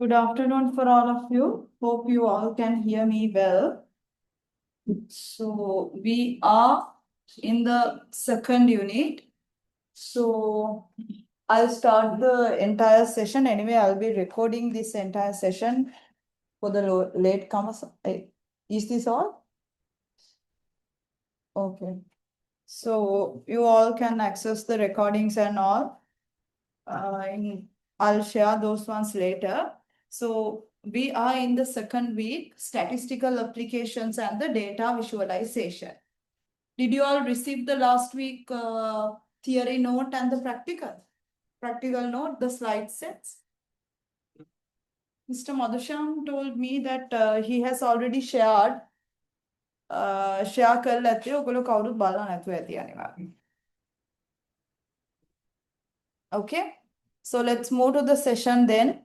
Good afternoon for all of you. Hope you all can hear me well. So we are in the second unit. So I'll start the entire session. Anyway, I'll be recording this entire session for the latecomers. Is this all? Okay. So you all can access the recordings and all. I'll share those ones later. So we are in the second week, statistical applications and the data visualization. Did you all receive the last week theory note and the practical note, the slide sets? Mr. Madhusham told me that he has already shared. Share कर लेते हो ओगलो काउडुत बाला නැතුව ඇති අනිවාර්යෙන්. Okay, so let's move to the session then.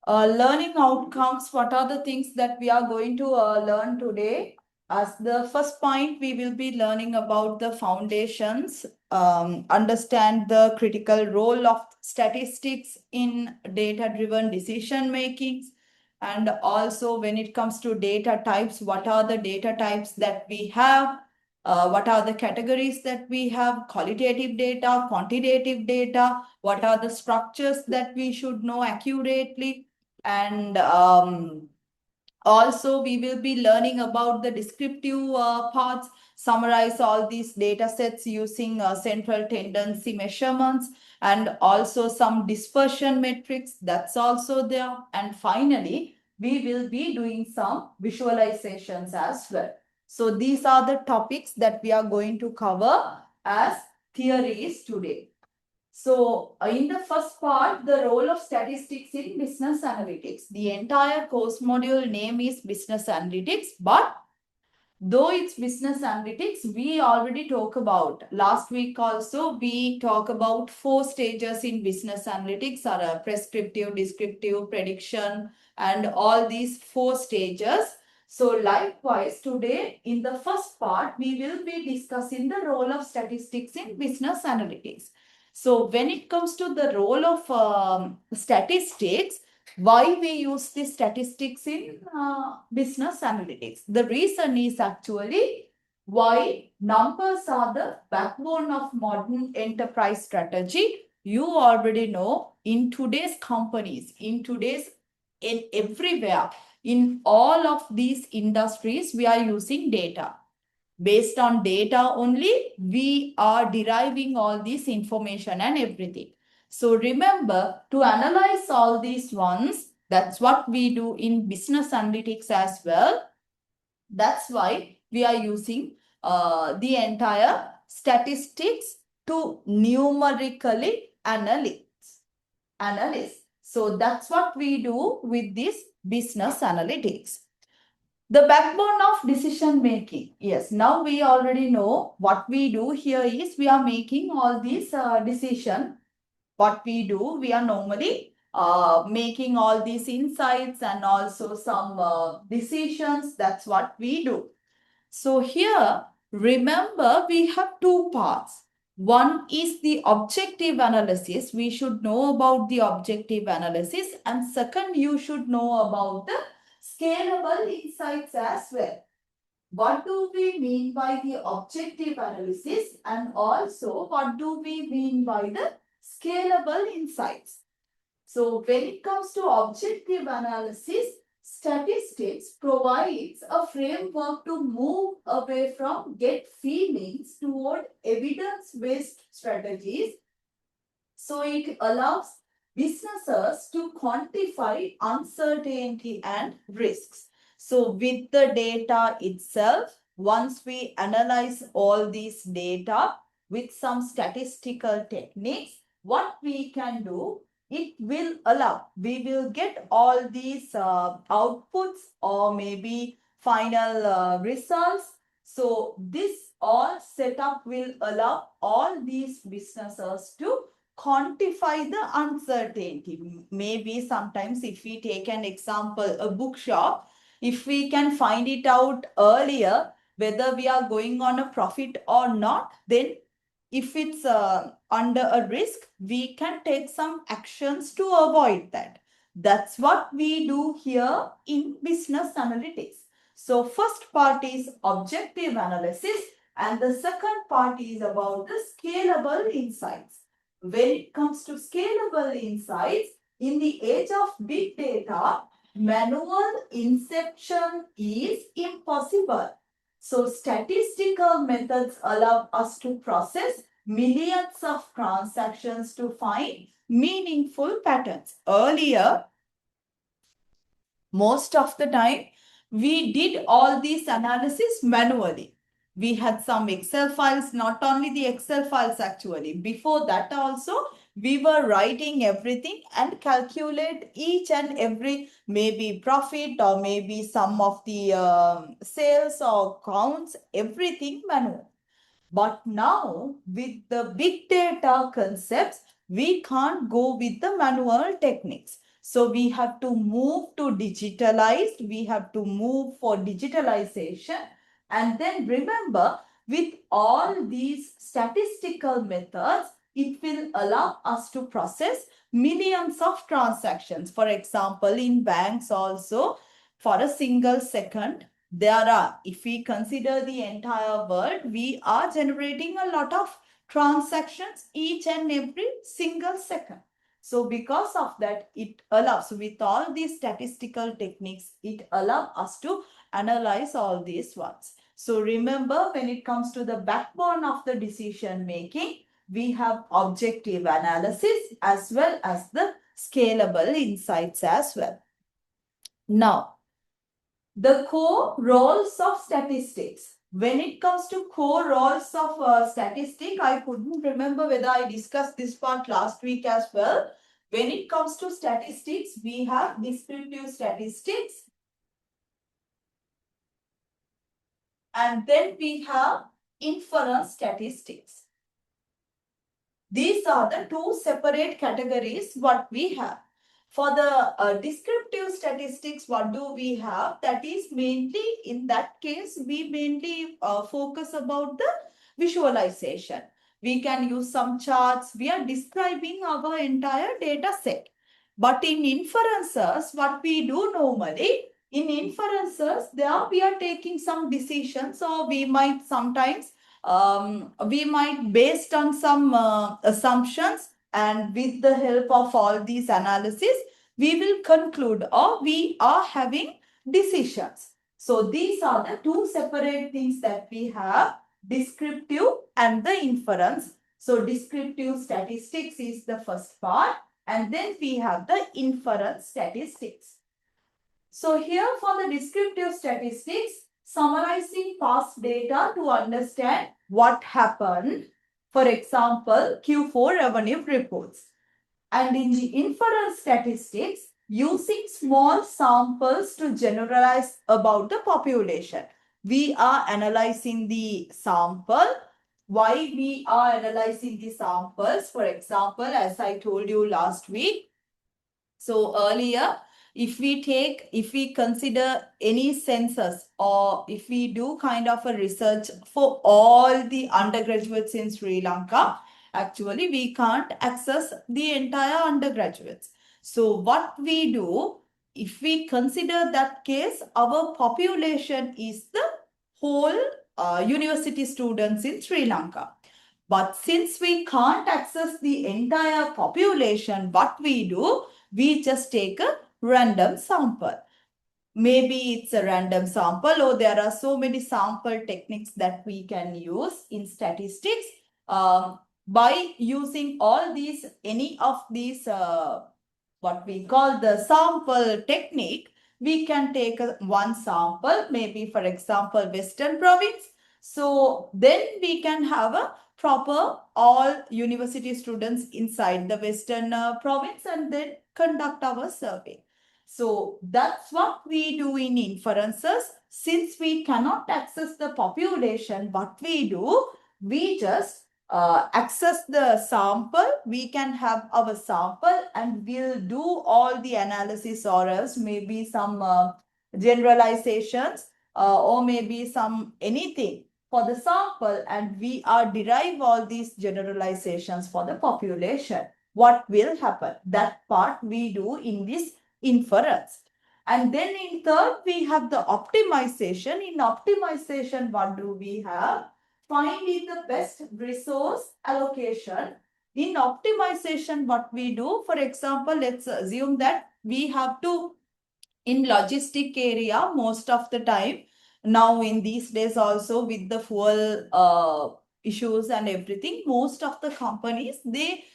Learning outcomes, what are the things that we are going to learn today? As the first point, we will be learning about the foundations, understand the critical role of statistics in data-driven decision making. And also when it comes to data types, what are the data types that we have? What are the categories that we have? Qualitative data, quantitative data, what are the structures that we should know accurately? And also we will be learning about the descriptive parts, summarize all these data sets using central tendency measurements, and also some dispersion metrics, that's also there. And finally, we will be doing some visualizations as well. So these are the topics that we are going to cover as theories today. So in the first part, the role of statistics in business analytics. The entire course module name is business analytics, but though it's business analytics, we already talk about last week also, we talk about 4 stages in business analytics are prescriptive, descriptive, prediction, and all these 4 stages. So likewise, today in the first part, we will be discussing the role of statistics in business analytics. So when it comes to the role of statistics, why we use the statistics in business analytics? The reason is actually why numbers are the backbone of modern enterprise strategy. You already know in today's companies, in everywhere, in all of these industries, we are using data. Based on data only, we are deriving all this information and everything. So remember to analyze all these ones. That's what we do in business analytics as well. That's why we are using the entire statistics to numerically analyze. So that's what we do with this business analytics. The backbone of decision making. Yes, now we already know what we do here is we are making all these decisions. What we do, we are normally making all these insights and also some decisions. That's what we do. So here, remember, we have 2 parts. One is the objective analysis. We should know about the objective analysis. And second, you should know about the scalable insights as well. What do we mean by the objective analysis, and also what do we mean by the scalable insights? So when it comes to objective analysis, statistics provides a framework to move away from gut feelings toward evidence-based strategies. So it allows businesses to quantify uncertainty and risks. So with the data itself, once we analyze all these data with some statistical techniques, what we can do, it will allow, we will get all these outputs or maybe final results. So this all setup will allow all these businesses to quantify the uncertainty. Maybe sometimes if we take an example, a bookshop, if we can find it out earlier whether we are going on a profit or not, then if it's under a risk, we can take some actions to avoid that. That's what we do here in business analytics. So first part is objective analysis and the second part is about the scalable insights. When it comes to scalable insights, in the age of big data, manual inception is impossible. So statistical methods allow us to process millions of transactions to find meaningful patterns. Earlier, most of the time, we did all these analysis manually. We had some Excel files, not only the Excel files actually. Before that also, we were writing everything and calculate each and every maybe profit or maybe some of the sales or counts, everything manual. But now with the big data concepts, we can't go with the manual techniques. So we have to move to digitalized. We have to move for digitalization. And then remember, with all these statistical methods, it will allow us to process millions of transactions. For example, in banks also, for a single second, if we consider the entire world, we are generating a lot of transactions each and every single second. So because of that, it allows, with all these statistical techniques, it allows us to analyze all these ones. So remember, when it comes to the backbone of the decision making, we have objective analysis as well as the scalable insights as well. Now, the core roles of statistics. When it comes to core roles of statistics, I couldn't remember whether I discussed this part last week as well. When it comes to statistics, we have descriptive statistics. And then we have inference statistics. These are the two separate categories what we have. For the descriptive statistics, what do we have? That is mainly, in that case, we mainly focus about the visualization. We can use some charts. We are describing our entire data set. But in inferences, what we do normally, in inferences, there we are taking some decisions, or we might sometimes based on some assumptions, and with the help of all these analysis, we will conclude or we are having decisions. So these are the two separate things that we have, descriptive and the inference. So descriptive statistics is the first part, and then we have the inference statistics. So here for the descriptive statistics, summarizing past data to understand what happened. For example, Q4 revenue reports. And in the inference statistics, using small samples to generalize about the population. We are analyzing the sample. Why we are analyzing the samples? For example, as I told you last week. So earlier, if we consider any census, or if we do kind of a research for all the undergraduates in Sri Lanka, actually we can't access the entire undergraduates. So what we do, if we consider that case, our population is the whole university students in Sri Lanka. But since we can't access the entire population, what we do, we just take a random sample. Maybe it's a random sample, or there are so many sample techniques that we can use in statistics. By using all these, any of these, what we call the sample technique, we can take one sample, maybe for example, Western province. So then we can have a proper all university students inside the Western province and then conduct our survey. So that's what we do in inferences. Since we cannot access the population, what we do, we just access the sample. We can have our sample and we'll do all the analysis, or else maybe some generalizations or maybe some anything for the sample, and we are derive all these generalizations for the population. What will happen? That part we do in this inference. And then in third, we have the optimization. In optimization, what do we have? Finding the best resource allocation. In optimization, what we do, for example, let's assume that we have to, in logistic area, most of the time, now in these days also with the fuel issues and everything, most of the companies, they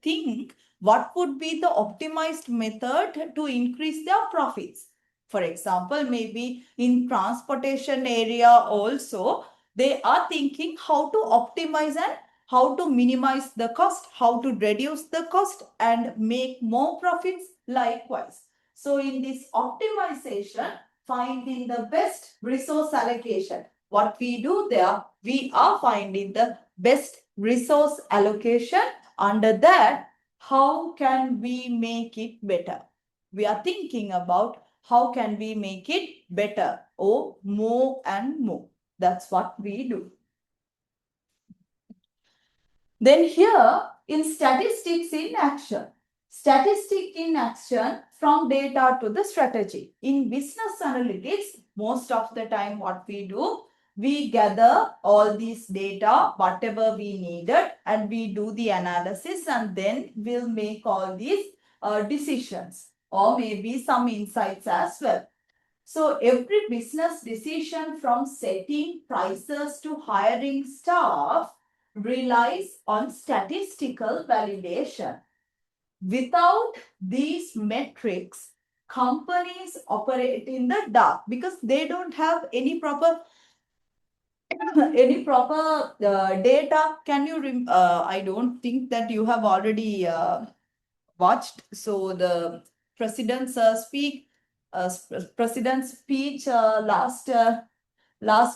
think what would be the optimized method to increase their profits. For example, maybe in transportation area also, they are thinking how to optimize and how to minimize the cost, how to reduce the cost and make more profits likewise. So in this optimization, finding the best resource allocation. What we do there, we are finding the best resource allocation. Under that, how can we make it better? We are thinking about how can we make it better or more and more. That's what we do. Then here in statistics in action. Statistic in action from data to the strategy. In business analytics, most of the time what we do, we gather all these data, whatever we needed, and we do the analysis, and then we'll make all these decisions or maybe some insights as well. So every business decision from setting prices to hiring staff relies on statistical validation. Without these metrics, companies operate in the dark because they don't have any proper data. Can you? I don't think that you have already watched. So the president's president's speech last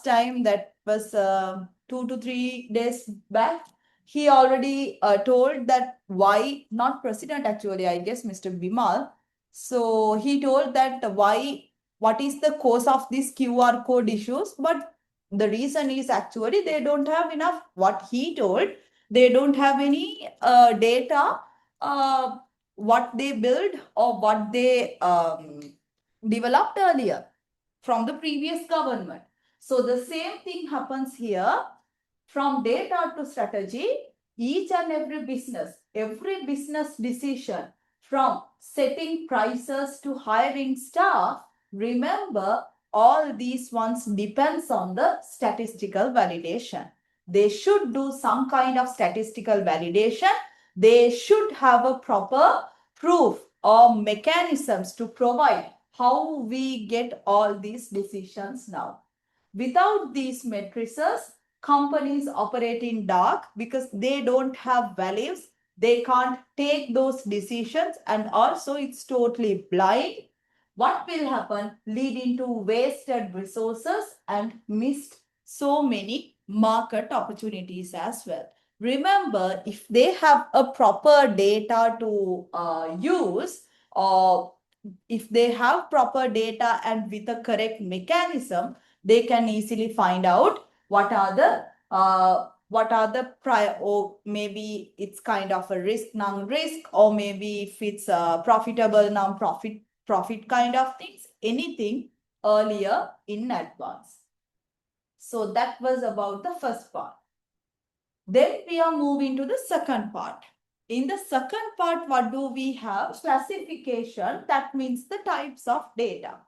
time, that was 2 to 3 days back. He already told that why, not president actually, I guess Mr. Bimal. So he told that what is the cause of these QR code issues, but the reason is actually they don't have enough, what he told, they don't have any data, what they build or what they developed earlier from the previous government. So the same thing happens here. From data to strategy, each and every business decision from setting prices to hiring staff, remember all these ones depends on the statistical validation. They should do some kind of statistical validation. They should have a proper proof or mechanisms to provide how we get all these decisions now. Without these matrices, companies operate in dark because they don't have values. They can't take those decisions, and also it's totally blind. What will happen? Leading to wasted resources and missed so many market opportunities as well. Remember, if they have a proper data to use, or if they have proper data and with a correct mechanism, they can easily find out what are the prior, or maybe it's kind of a risk, non-risk, or maybe if it's a profitable, non-profit kind of things, anything earlier in advance. So that was about the first part. Then we are moving to the second part. In the second part, what do we have? Classification, that means the types of data.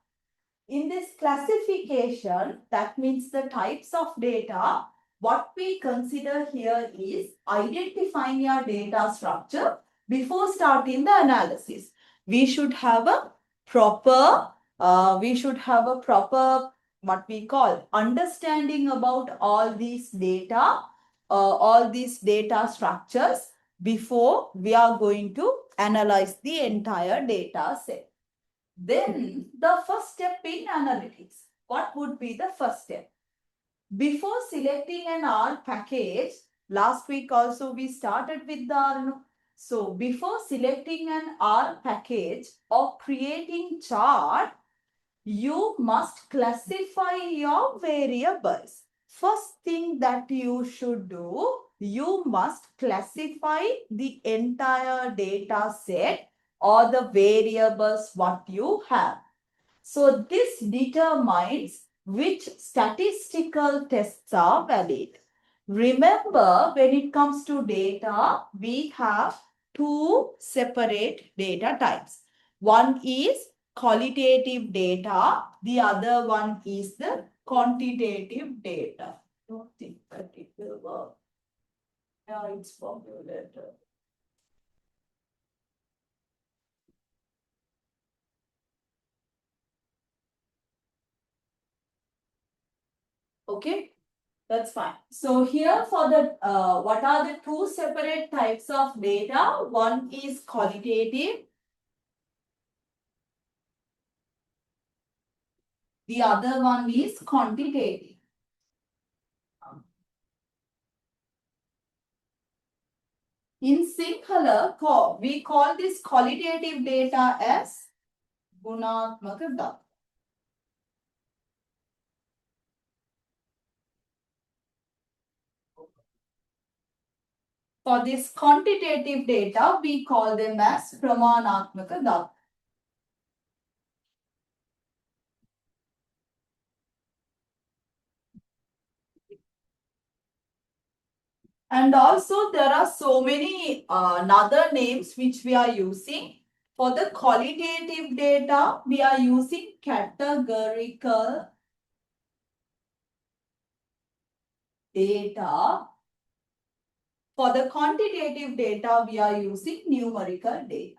In this classification, that means the types of data, what we consider here is identifying your data structure before starting the analysis. We should have a proper, what we call understanding about all these data structures before we are going to analyze the entire data set. Then the first step in analytics. What would be the first step? Before selecting an R package, last week also we started with the R. So before selecting an R package or creating chart, you must classify your variables. First thing that you should do, you must classify the entire data set or the variables what you have. So this determines which statistical tests are valid. Remember, when it comes to data, we have two separate data types. One is qualitative data, the other one is the quantitative data. I don't think that it will work. Yeah, it's formulated. Okay. That's fine. So here for the, what are the two separate types of data? One is qualitative. The other one is quantitative. In Sinhala, we call this qualitative data as Gunatmaka data. For this quantitative data, we call them as Pramanatmaka data. And also there are so many other names which we are using. For the qualitative data, we are using categorical data. For the quantitative data, we are using numerical data.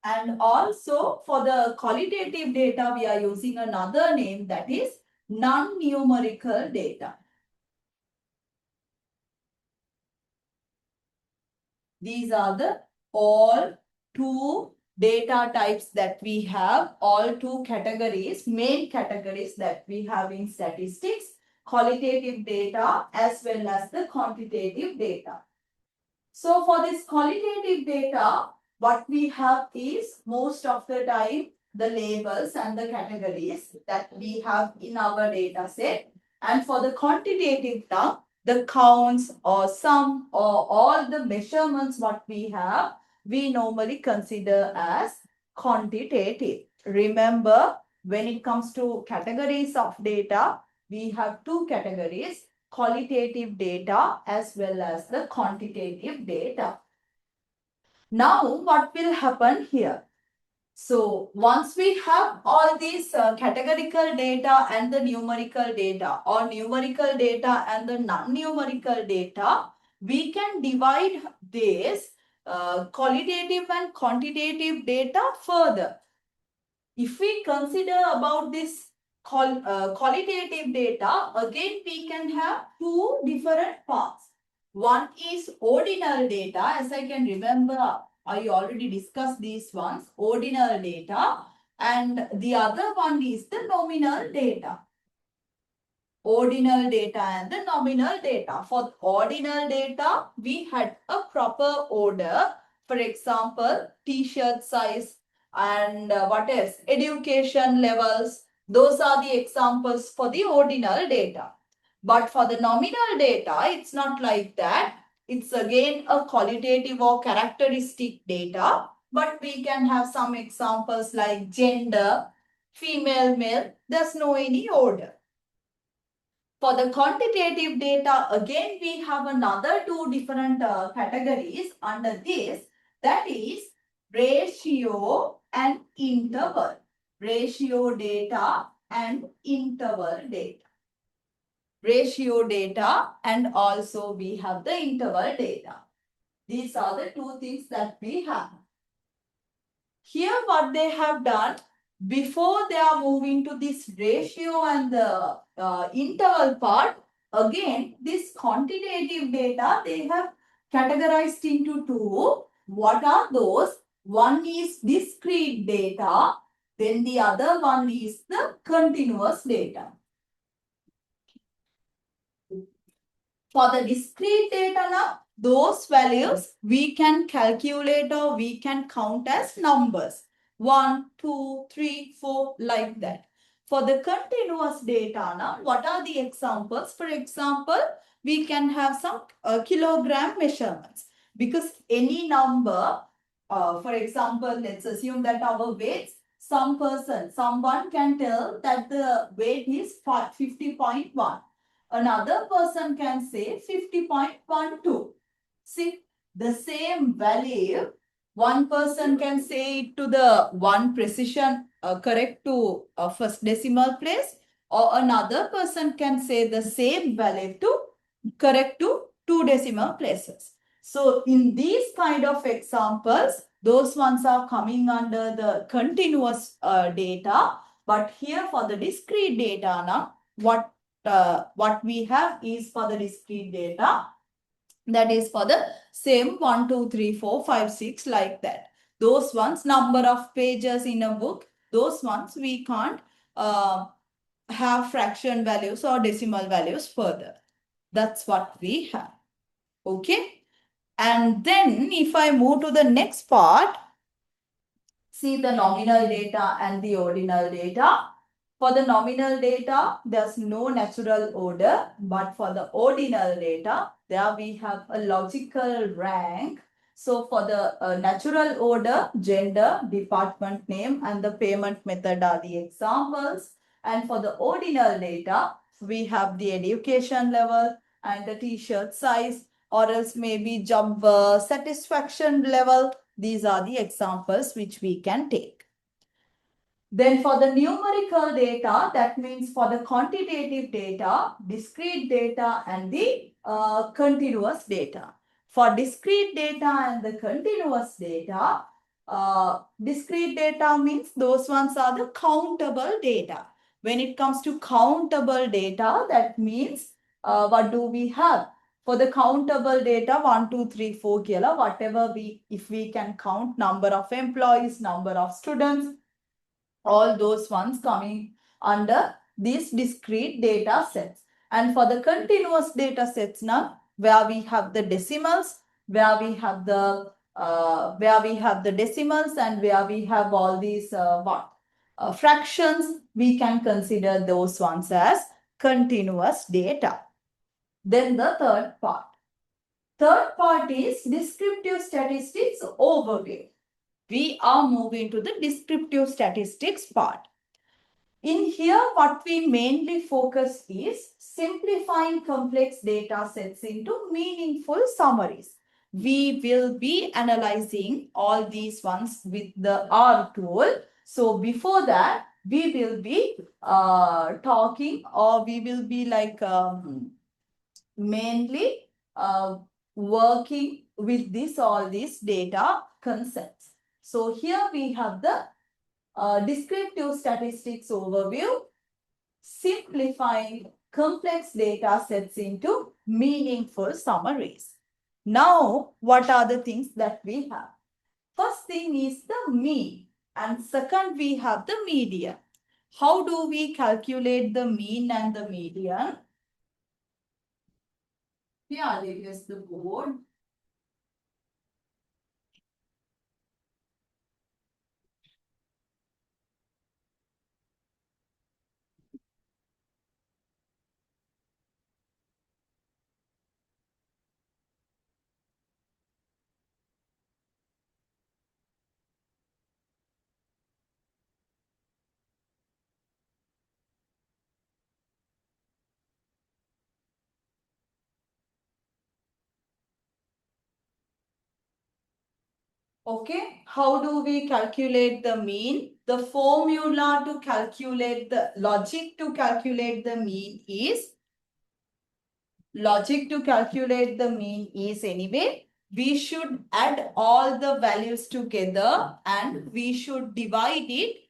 And also for the qualitative data, we are using another name, that is non-numerical data. These are the all two data types that we have, all two categories, main categories that we have in statistics, qualitative data as well as the quantitative data. So for this qualitative data, what we have is most of the time the labels and the categories that we have in our data set. And for the quantitative data, the counts or sum or all the measurements what we have, we normally consider as quantitative. Remember, when it comes to categories of data, we have two categories, qualitative data as well as the quantitative data. Now, what will happen here? So, once we have all these categorical data and the numerical data, or numerical data and the non-numerical data, we can divide this qualitative and quantitative data further. If we consider about this qualitative data, again we can have two different parts. One is ordinal data, as I can remember, I already discussed these ones, ordinal data, and the other one is the nominal data. Ordinal data and the nominal data. For ordinal data, we had a proper order. For example, t-shirt size and what else? Education levels. Those are the examples for the ordinal data. But for the nominal data, it's not like that. It's again a qualitative or characteristic data. But we can have some examples like gender, female, male. There's no any order. For the quantitative data, again, we have another two different categories under this. That is ratio and interval. Ratio data and interval data. Ratio data and also we have the interval data. These are the two things that we have. Here what they have done, before they are moving to this ratio and the interval part, again this quantitative data they have categorized into two. What are those? One is discrete data, then the other one is the continuous data. For the discrete data now, those values we can calculate or we can count as numbers. 1, 2, 3, 4, like that. For the continuous data, now, what are the examples? For example, we can have some kilogram measurements because any number, for example, let's assume that our weights, someone can tell that the weight is 50.1. Another person can say 50.12. See, the same value, one person can say it to the one precision correct to first decimal place, or another person can say the same value to correct to two decimal places. So in these kind of examples, those ones are coming under the continuous data. But here for the discrete data, now what we have is for the discrete data, that is for the same 1, 2, 3, 4, 5, 6 like that. Those ones, number of pages in a book, those ones we can't have fraction values or decimal values further. That's what we have. Okay. And then if I move to the next part, see the nominal data and the ordinal data. For the nominal data, there's no natural order, but for the ordinal data, there we have a logical rank. So for the natural order, gender, department name, and the payment method are the examples. And for the ordinal data, we have the education level and the t-shirt size, or else maybe job satisfaction level. These are the examples which we can take. Then for the numerical data, that means for the quantitative data, discrete data, and the continuous data. For discrete data and the continuous data, discrete data means those ones are the countable data. When it comes to countable data, that means what do we have? For the countable data, 1, 2, 3, 4, whatever if we can count number of employees, number of students, all those ones coming under these discrete data sets. And for the continuous data sets now, where we have the decimals, where we have the decimals, and where we have all these fractions, we can consider those ones as continuous data. Then the third part. Third part is descriptive statistics overview. We are moving to the descriptive statistics part. In here, what we mainly focus is simplifying complex data sets into meaningful summaries. We will be analyzing all these ones with the R tool. So before that, we will be talking, or we will be like mainly working with all these data concepts. So here we have the descriptive statistics overview, simplifying complex data sets into meaningful summaries. Now, what are the things that we have? First thing is the mean, and second we have the median. How do we calculate the mean and the median? Here is the board. Okay, how do we calculate the mean? The formula to calculate the logic to calculate the mean is anyway, we should add all the values together and we should divide it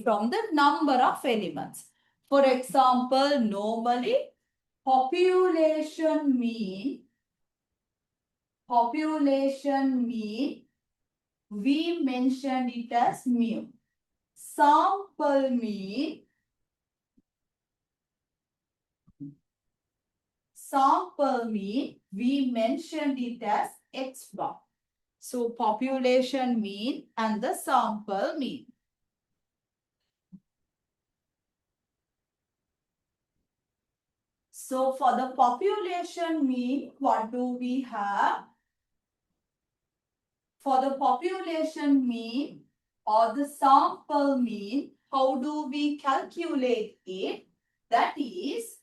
from the number of elements. For example, normally population mean, we mentioned it as mu. Sample mean, we mentioned it as x bar. So population mean and the sample mean. So for the population mean, what do we have? For the population mean or the sample mean, how do we calculate it? That is,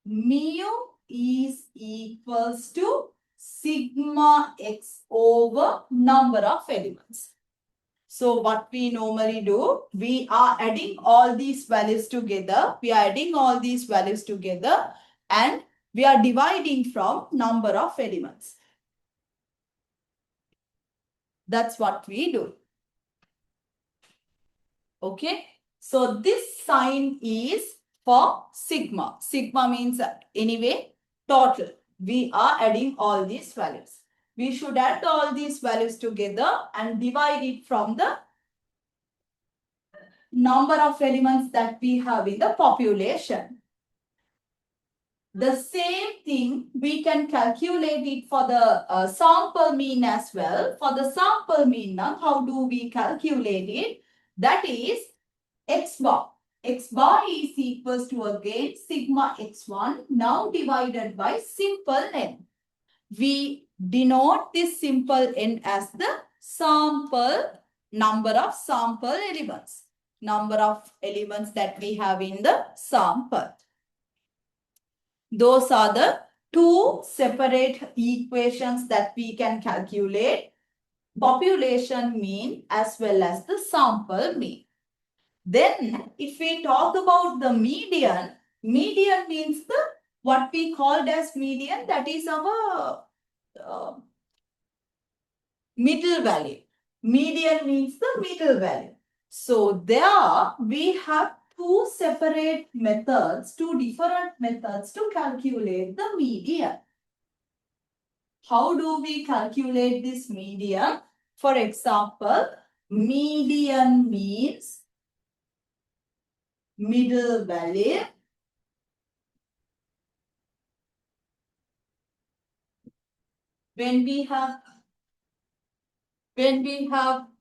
mu is equals to sigma x over number of elements. So what we normally do, we are adding all these values together. We are adding all these values together and we are dividing from number of elements. That's what we do. Okay. So this sign is for sigma. Sigma means anyway total. We are adding all these values. We should add all these values together and divide it from the number of elements that we have in the population. The same thing we can calculate it for the sample mean as well. For the sample mean now, how do we calculate it? That is x bar. X bar is equals to again sigma x1 now divided by simple n. We denote this simple n as the sample number of sample elements. Number of elements that we have in the sample. Those are the two separate equations that we can calculate. Population mean as well as the sample mean. Then if we talk about the median, median means the what we called as median, that is our middle value. Median means the middle value. So there we have two separate methods, two different methods to calculate the median. How do we calculate this median? For example, median means middle value. When we have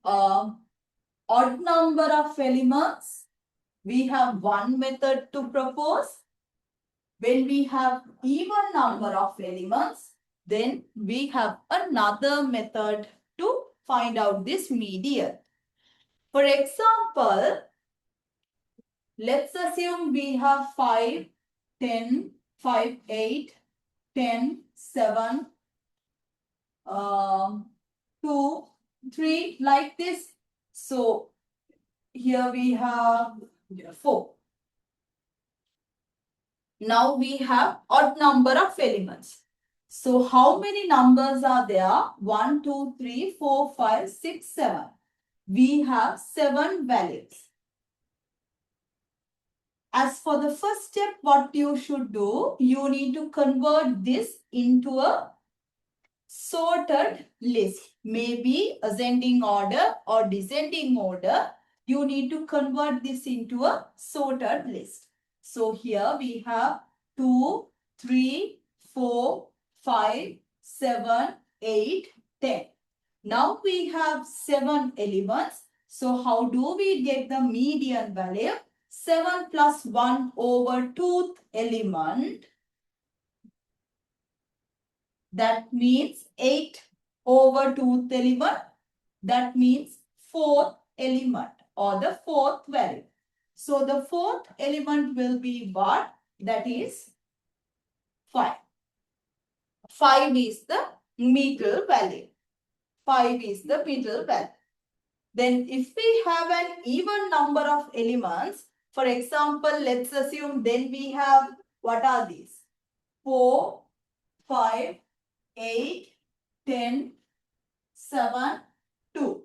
odd number of elements, we have one method to propose. When we have even number of elements, then we have another method to find out this median. For example, let's assume we have 5, 10, 5, 8, 10, 7, 2, 3, like this. So here we have 4. Now we have odd number of elements. So how many numbers are there? 1, 2, 3, 4, 5, 6, 7. We have 7 values. As for the first step, what you should do, you need to convert this into a sorted list. Maybe ascending order or descending order. You need to convert this into a sorted list. So here we have 2, 3, 4, 5, 7, 8, 10. Now we have 7 elements. So how do we get the median value? 7 plus 1 over 2th element. That means 8 over 2th element. That means 4th element or the 4th value. So the 4th element will be what? That is 5. 5 is the middle value. 5 is the middle value. Then if we have an even number of elements, for example, let's assume then we have, what are these? 4, 5, 8, 10, 7, 2.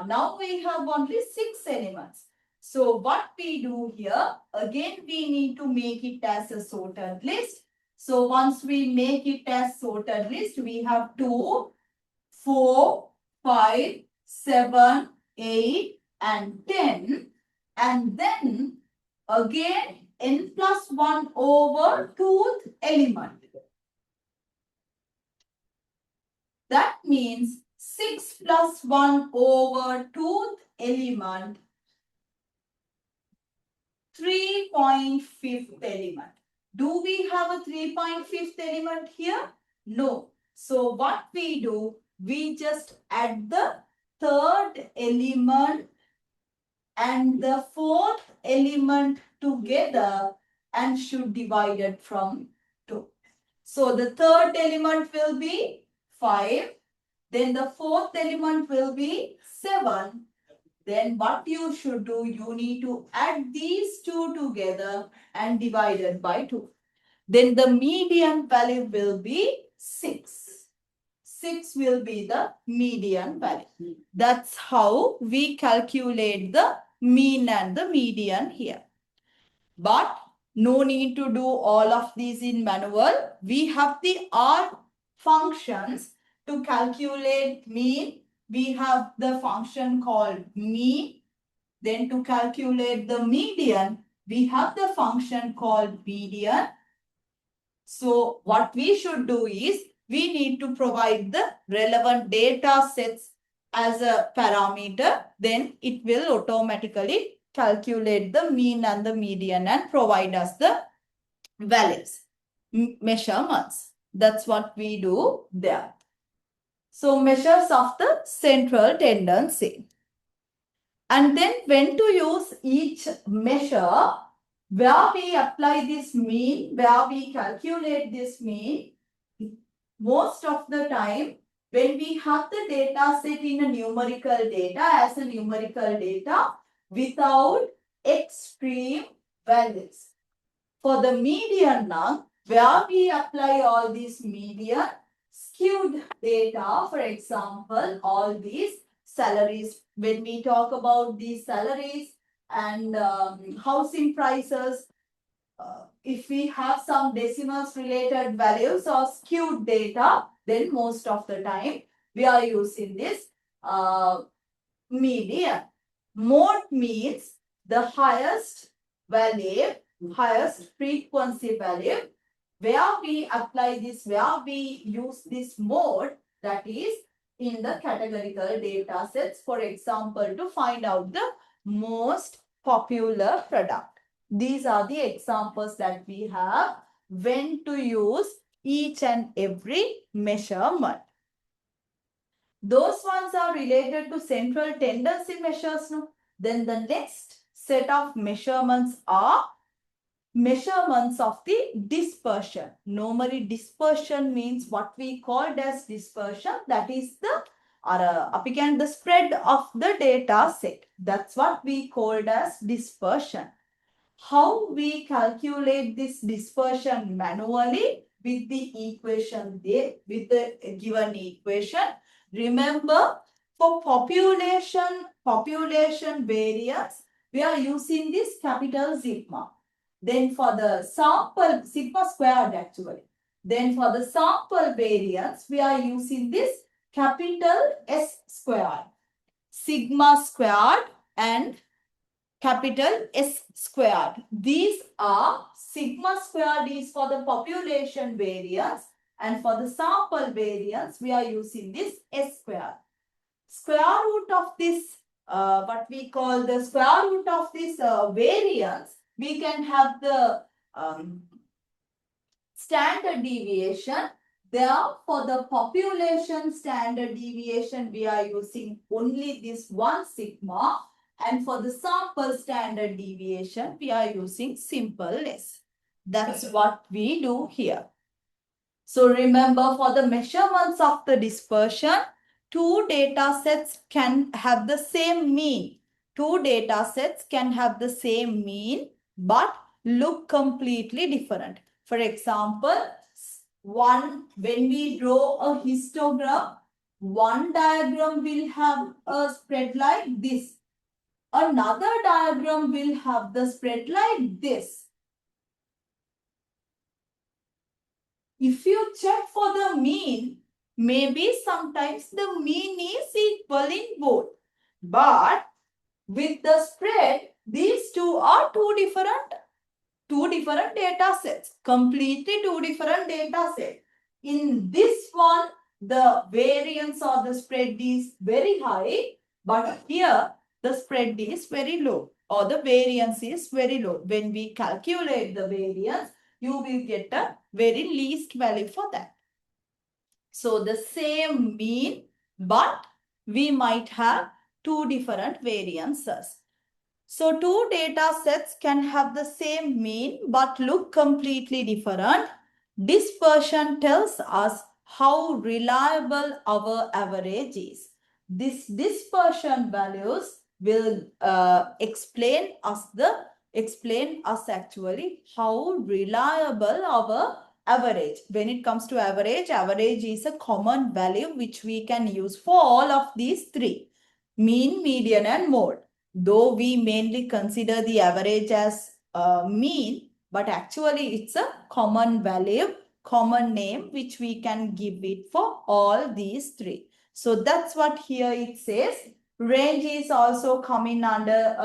Now we have only 6 elements. So what we do here, again we need to make it as a sorted list. So once we make it as sorted list, we have 2, 4, 5, 7, 8 and 10. And then again n plus 1 over 2th element. That means 6 plus 1 over 2th element, 3.5th element. Do we have a 3.5th element here? No. So what we do, we just add the third element and the fourth element together and should divide it from 2. So the third element will be 5. Then the fourth element will be 7. Then what you should do, you need to add these two together and divide it by 2. Then the median value will be 6. 6 will be the median value. That's how we calculate the mean and the median here. But no need to do all of these in manual. We have the R functions to calculate mean. We have the function called mean. Then to calculate the median, we have the function called median. So what we should do is we need to provide the relevant data sets as a parameter. Then it will automatically calculate the mean and the median and provide us the values, measurements. That's what we do there. So measures of the central tendency. And then when to use each measure, where we apply this mean, where we calculate this mean, most of the time when we have the data set in a numerical data as a numerical data without extreme values. For the median now, where we apply all these median skewed data, for example, all these salaries, when we talk about these salaries and housing prices, if we have some decimals related values or skewed data, then most of the time we are using this median. Mode means the highest value, highest frequency value. Where we apply this, where we use this mode, that is in the categorical data sets, for example, to find out the most popular product. These are the examples that we have when to use each and every measurement. Those ones are related to central tendency measures. No? Then the next set of measurements are measurements of the dispersion. Normally dispersion means what we called as dispersion, that is the the spread of the data set. That's what we called as dispersion. How we calculate this dispersion manually with the equation there, with the given equation. Remember, for population variance, we are using this capital sigma. Then for the sample, sigma squared actually. Then for the sample variance, we are using this capital S squared. Sigma squared and capital S squared. These are sigma squared is for the population variance and for the sample variance, we are using this S squared. Square root of this, what we call the square root of this variance, we can have the standard deviation. There, for the population standard deviation, we are using only this one sigma. And for the sample standard deviation, we are using simple S. That's what we do here. So remember, for the measurements of the dispersion, two data sets can have the same mean. Two data sets can have the same mean, but look completely different. For example, when we draw a histogram, one diagram will have a spread like this. Another diagram will have the spread like this. If you check for the mean, maybe sometimes the mean is equal in both. But with the spread, these two are two different data sets. Completely two different data sets. In this one, the variance or the spread is very high. But here, the spread is very low or the variance is very low. When we calculate the variance, you will get a very least value for that. So the same mean, but we might have two different variances. So two data sets can have the same mean but look completely different. Dispersion tells us how reliable our average is. This dispersion values will explain us actually how reliable our average. When it comes to average, average is a common value which we can use for all of these three: mean, median, and mode. Though we mainly consider the average as mean, but actually it's a common value, common name which we can give it for all these three. So that's what here it says. Range is also coming under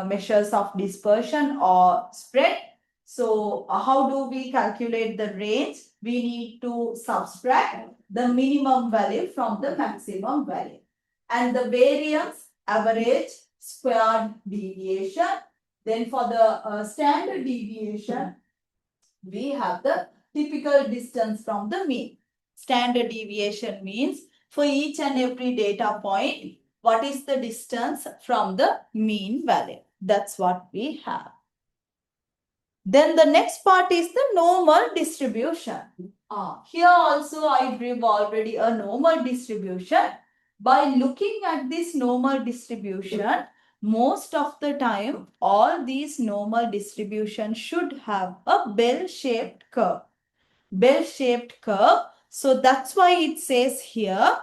measures of dispersion or spread. So how do we calculate the range? We need to subtract the minimum value from the maximum value. And the variance, average, squared deviation. Then for the standard deviation, we have the typical distance from the mean. Standard deviation means for each and every data point, what is the distance from the mean value? That's what we have. Then the next part is the normal distribution. Here also I drew already a normal distribution. By looking at this normal distribution, most of the time, all these normal distribution should have a bell-shaped curve. Bell-shaped curve. So that's why it says here,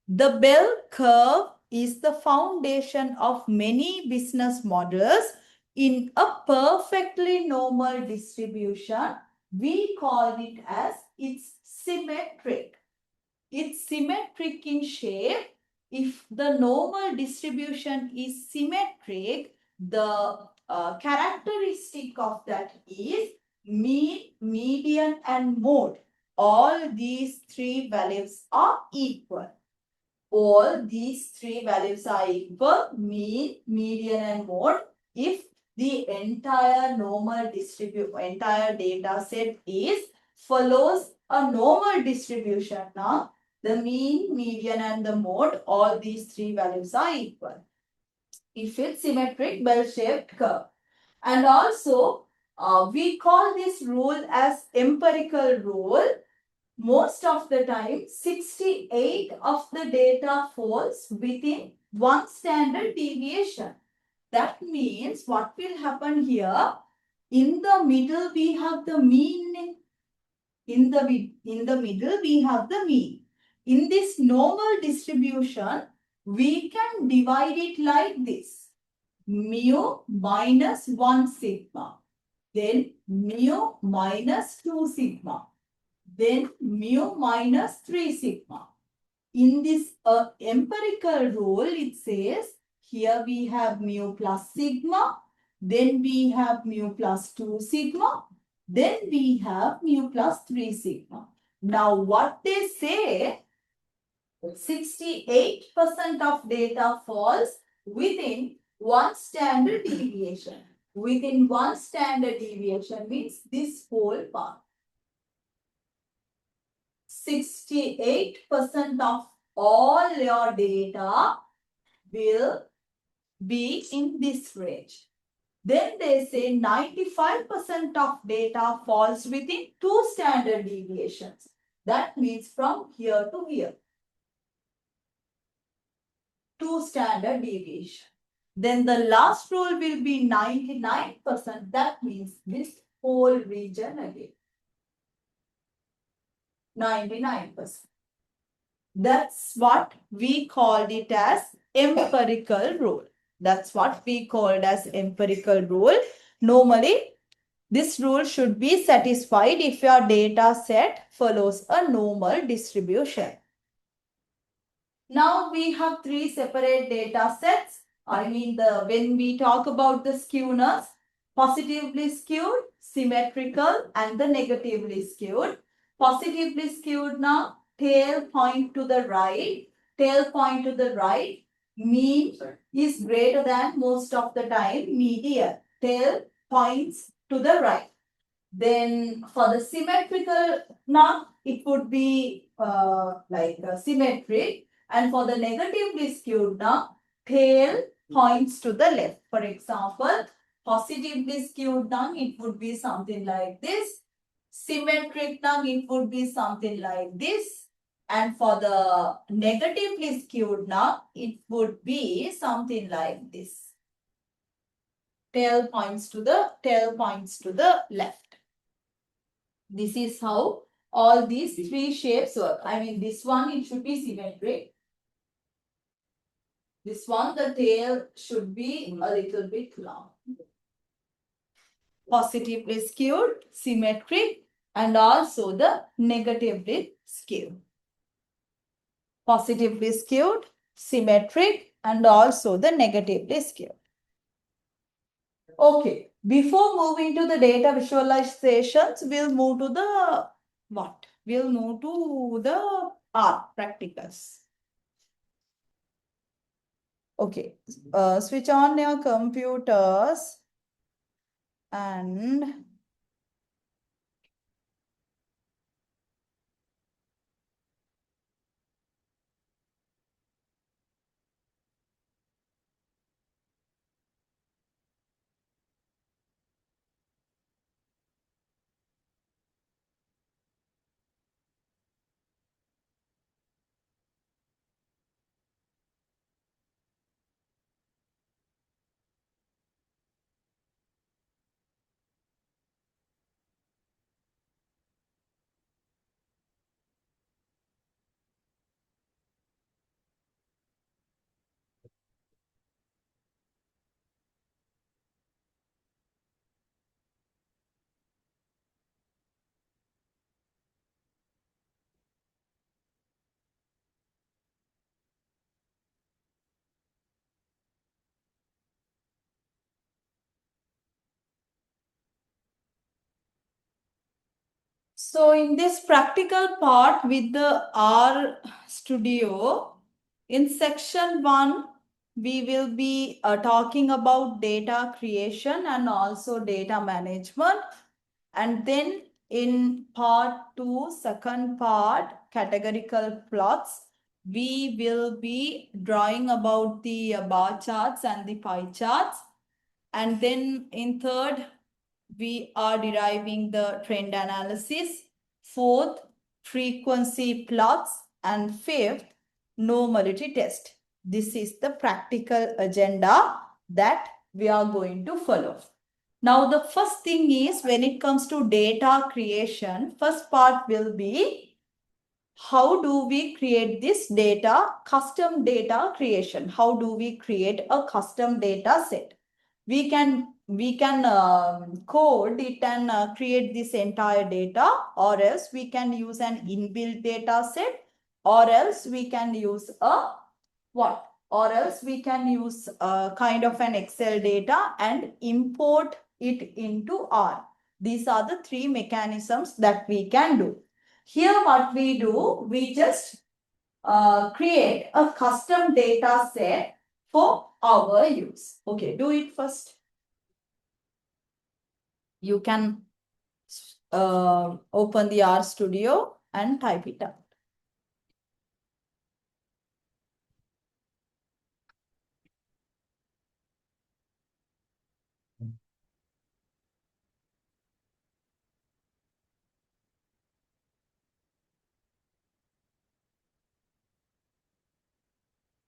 the bell curve is the foundation of many business models. In a perfectly normal distribution, we call it as it's symmetric. It's symmetric in shape. If the normal distribution is symmetric, the characteristic of that is mean, median, and mode. All these three values are equal. All these three values are equal, mean, median, and mode, if the entire entire data set follows a normal distribution. Now, the mean, median, and the mode, all these three values are equal. If it's symmetric bell-shaped curve. And also, we call this rule as empirical rule. Most of the time, 68 of the data falls within one standard deviation. That means what will happen here? In the middle, we have the mean. In the middle, we have the mean. In this normal distribution, we can divide it like this. Mu minus 1 sigma. Then mu minus 2 sigma. Then mu minus 3 sigma. In this empirical rule, it says here we have mu plus sigma, then we have mu plus 2 sigma, then we have mu plus 3 sigma. Now what they say, 68% of data falls within one standard deviation. Within one standard deviation means this whole part. 68% of all your data will be in this range. Then they say 95% of data falls within two standard deviations. That means from here to here. Two standard deviation. Then the last rule will be 99%. That means this whole region again. 99%. That's what we called it as empirical rule. That's what we called as empirical rule. Normally, this rule should be satisfied if your data set follows a normal distribution. Now we have three separate data sets. When we talk about the skewness, positively skewed, symmetrical, and the negatively skewed. Positively skewed now, tail point to the right, mean is greater than most of the time median, tail points to the right. Then for the symmetrical now it would be like symmetric, and for the negatively skewed now tail points to the left. For example, positively skewed now it would be something like this. Symmetric now it would be something like this. And for the negatively skewed now it would be something like this. Tail points to the left. This is how all these three shapes work. I mean, this one, it should be symmetric. This one, the tail should be a little bit long. Positively skewed, symmetric, and also the negatively skewed. Positively skewed, symmetric, and also the negatively skewed. Okay, before moving to the data visualizations, we'll move to the what? We'll move to the art practicals. Okay, switch on your computers and so in this practical part with the R Studio, in section 1, we will be talking about data creation and also data management. And then in part 2, second part, categorical plots, we will be drawing about the bar charts and the pie charts. And then in third, we are deriving the trend analysis. Fourth, frequency plots. And fifth, normality test. This is the practical agenda that we are going to follow. Now, the first thing is when it comes to data creation, first part will be how do we create this data, custom data creation? How do we create a custom data set? We can code it and create this entire data, or else we can use an inbuilt data set, or else we can use a what? Or else we can use a kind of an Excel data and import it into R. These are the three mechanisms that we can do. Here what we do, we just create a custom data set for our use. Okay, do it first. You can open the R Studio and type it out.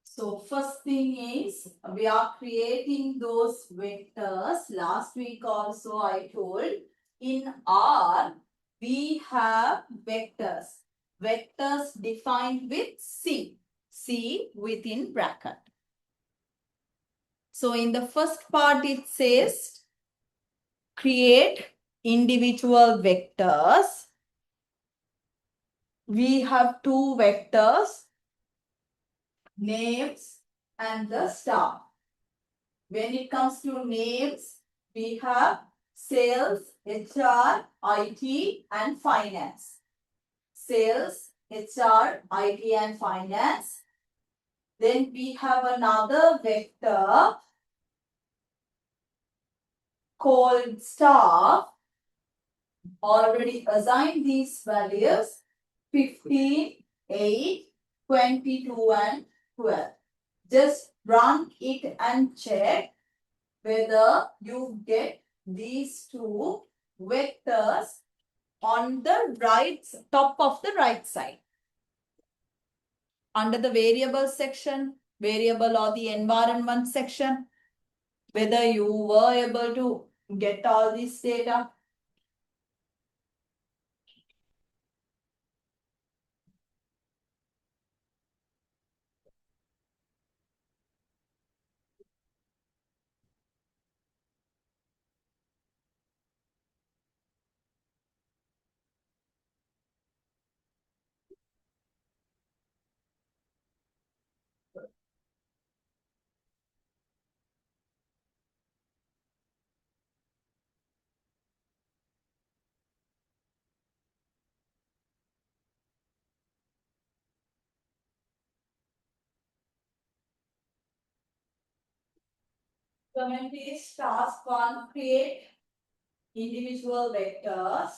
So first thing is we are creating those vectors. Last week also I told in R we have vectors. Vectors defined with C. C within bracket. So in the first part it says create individual vectors. We have two vectors, names and the star. When it comes to names, we have sales, HR, IT, and finance. Sales, HR, IT, and finance. Then we have another vector called staff. already assigned these values 15, 8, 22 and 12. Just run it and check whether you get these two vectors on the right top of the right side. Under the variable section, variable or the environment section, whether you were able to get all this data. Comment is task 1, create individual vectors.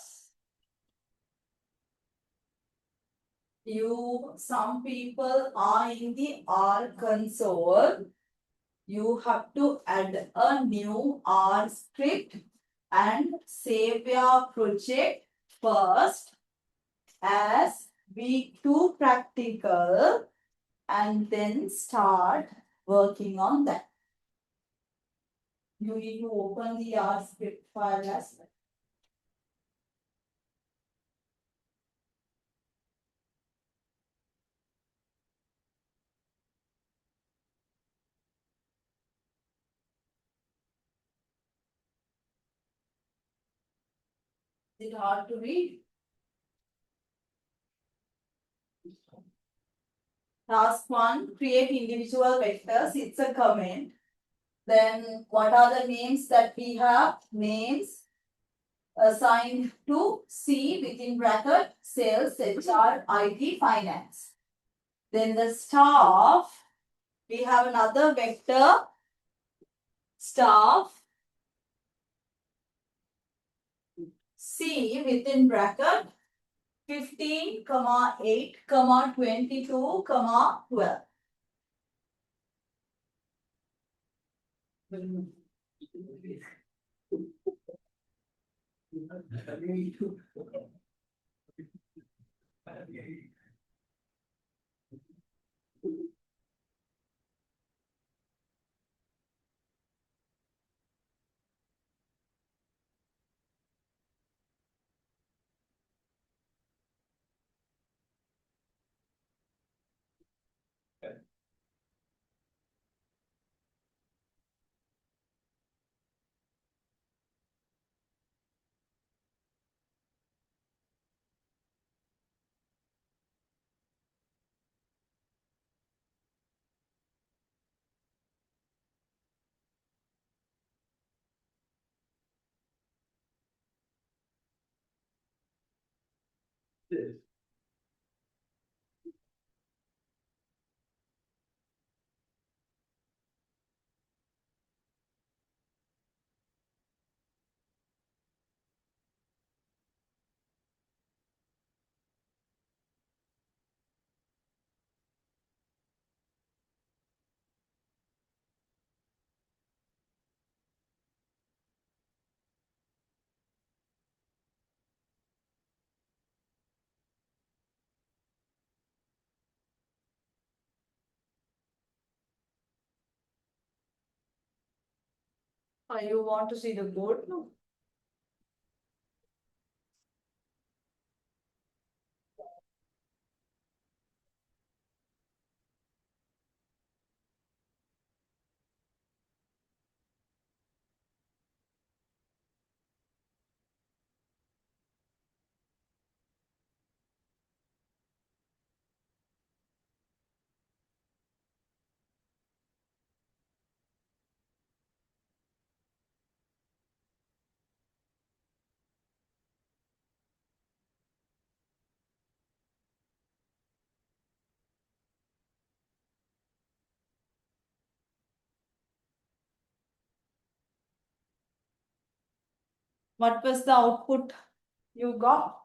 Some people are in the R console. You have to add a new R script and save your project first as week 2 practical and then start working on that. You need to open the R script file as well. Is it hard to read? Task 1, create individual vectors. It's a comment. Then what are the names that we have? Names assigned to C within bracket, sales, HR, IT, finance. Then the staff, we have another vector, staff, C within bracket, 15, 8, 22, 12. You want to see the code? No. What was the output? You got?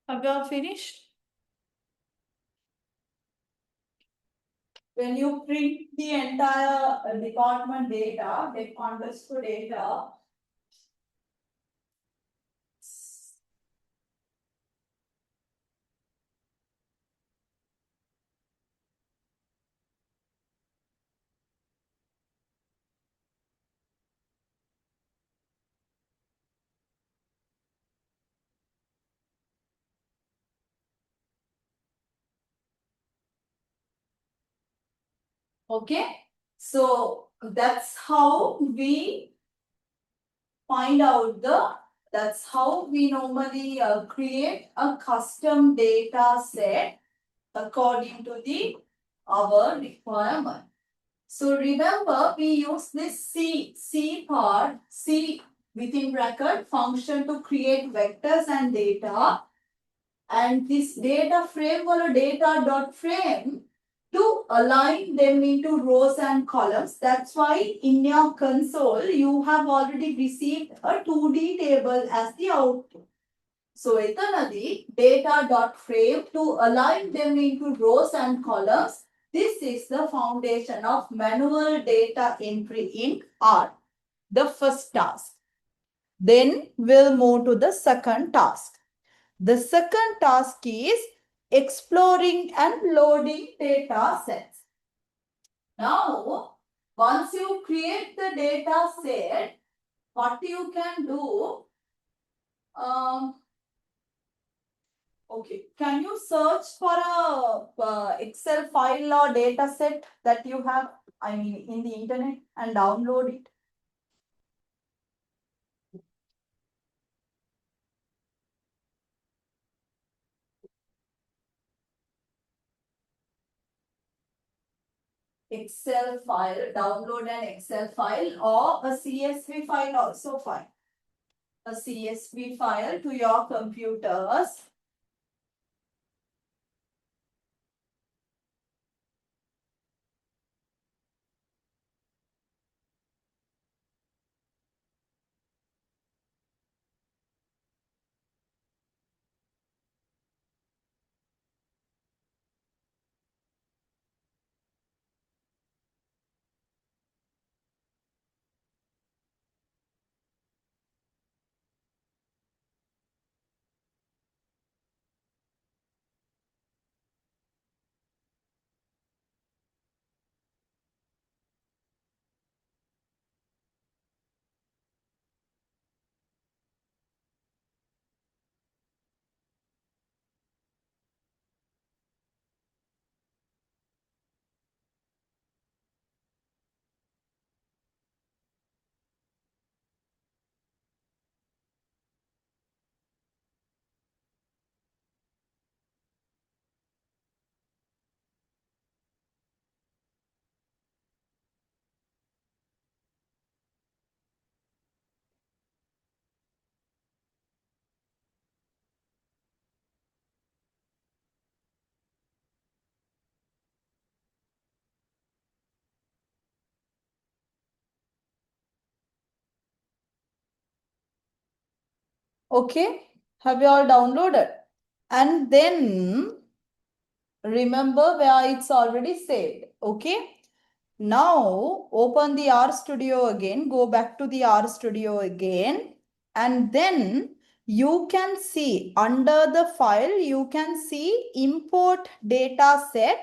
Have you finished? When you print the entire department data, the underscore data, okay? So that's how we find out that's how we normally create a custom data set according to our requirement. So remember, we use this C part, C within bracket function to create vectors and data. And this data frame or a data dot frame to align them into rows and columns. That's why in your console, you have already received a 2D table as the output. So, etanadi data dot frame to align them into rows and columns. This is the foundation of manual data entry in R, the first task. Then we'll move to the second task. The second task is exploring and loading data sets. Now, once you create the data set, what you can do, okay, can you search for a Excel file or data set that you have, I mean, in the internet and download it? Excel file, download an Excel file or a CSV file also fine. A CSV file to your computers. Okay, have you all downloaded? And then remember where it's already saved. Okay. Now open the R Studio again, go back to the R Studio again, and then you can see under the file, you can see import data set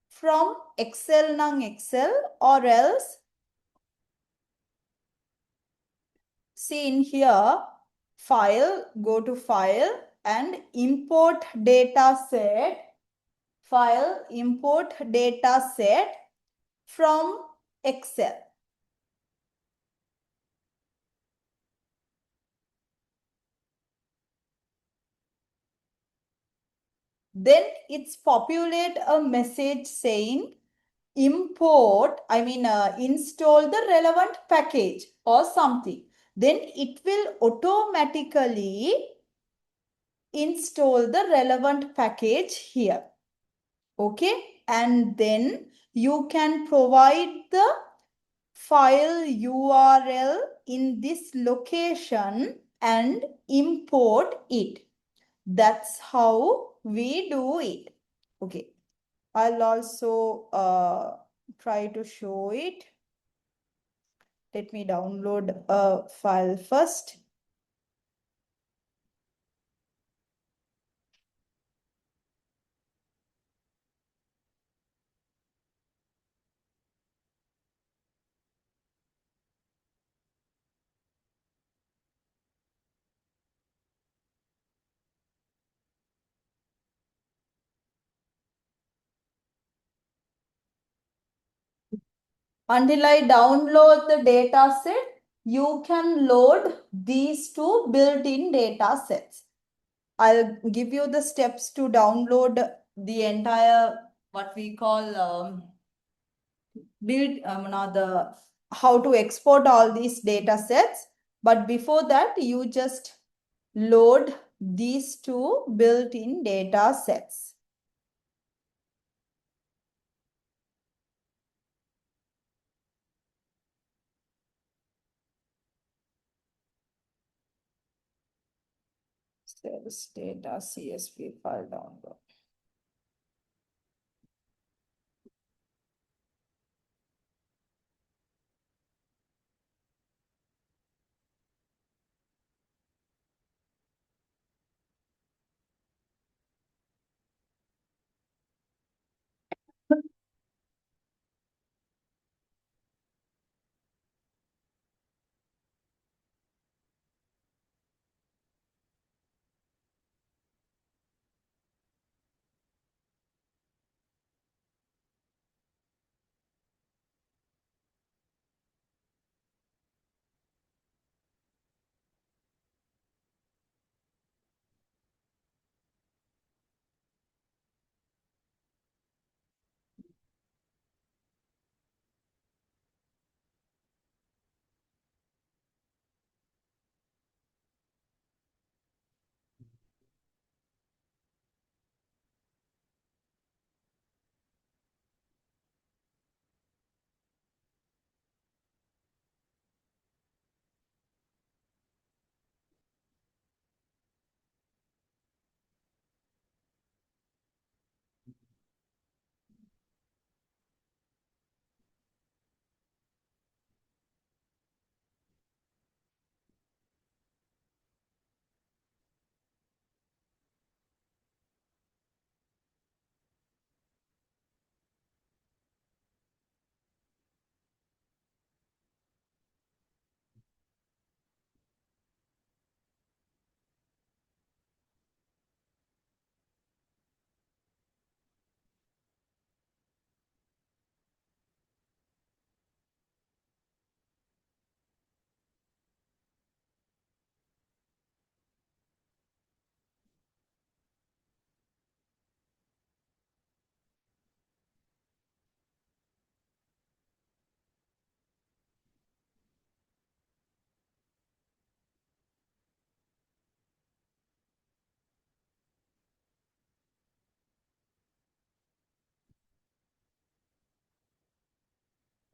from Excel nang Excel, or else see in here, file, go to file and import data set, file, import data set from Excel. Then it's populate a message saying install the relevant package or something. Then it will automatically install the relevant package here. Okay. And then you can provide the file URL in this location and import it. That's how we do it. Okay. I'll also try to show it. Let me download a file first. Until I download the data set, you can load these two built-in data sets. I'll give you the steps to download the entire, what we call how to export all these data sets. But before that, you just load these two built-in data sets. Sales data CSV file download.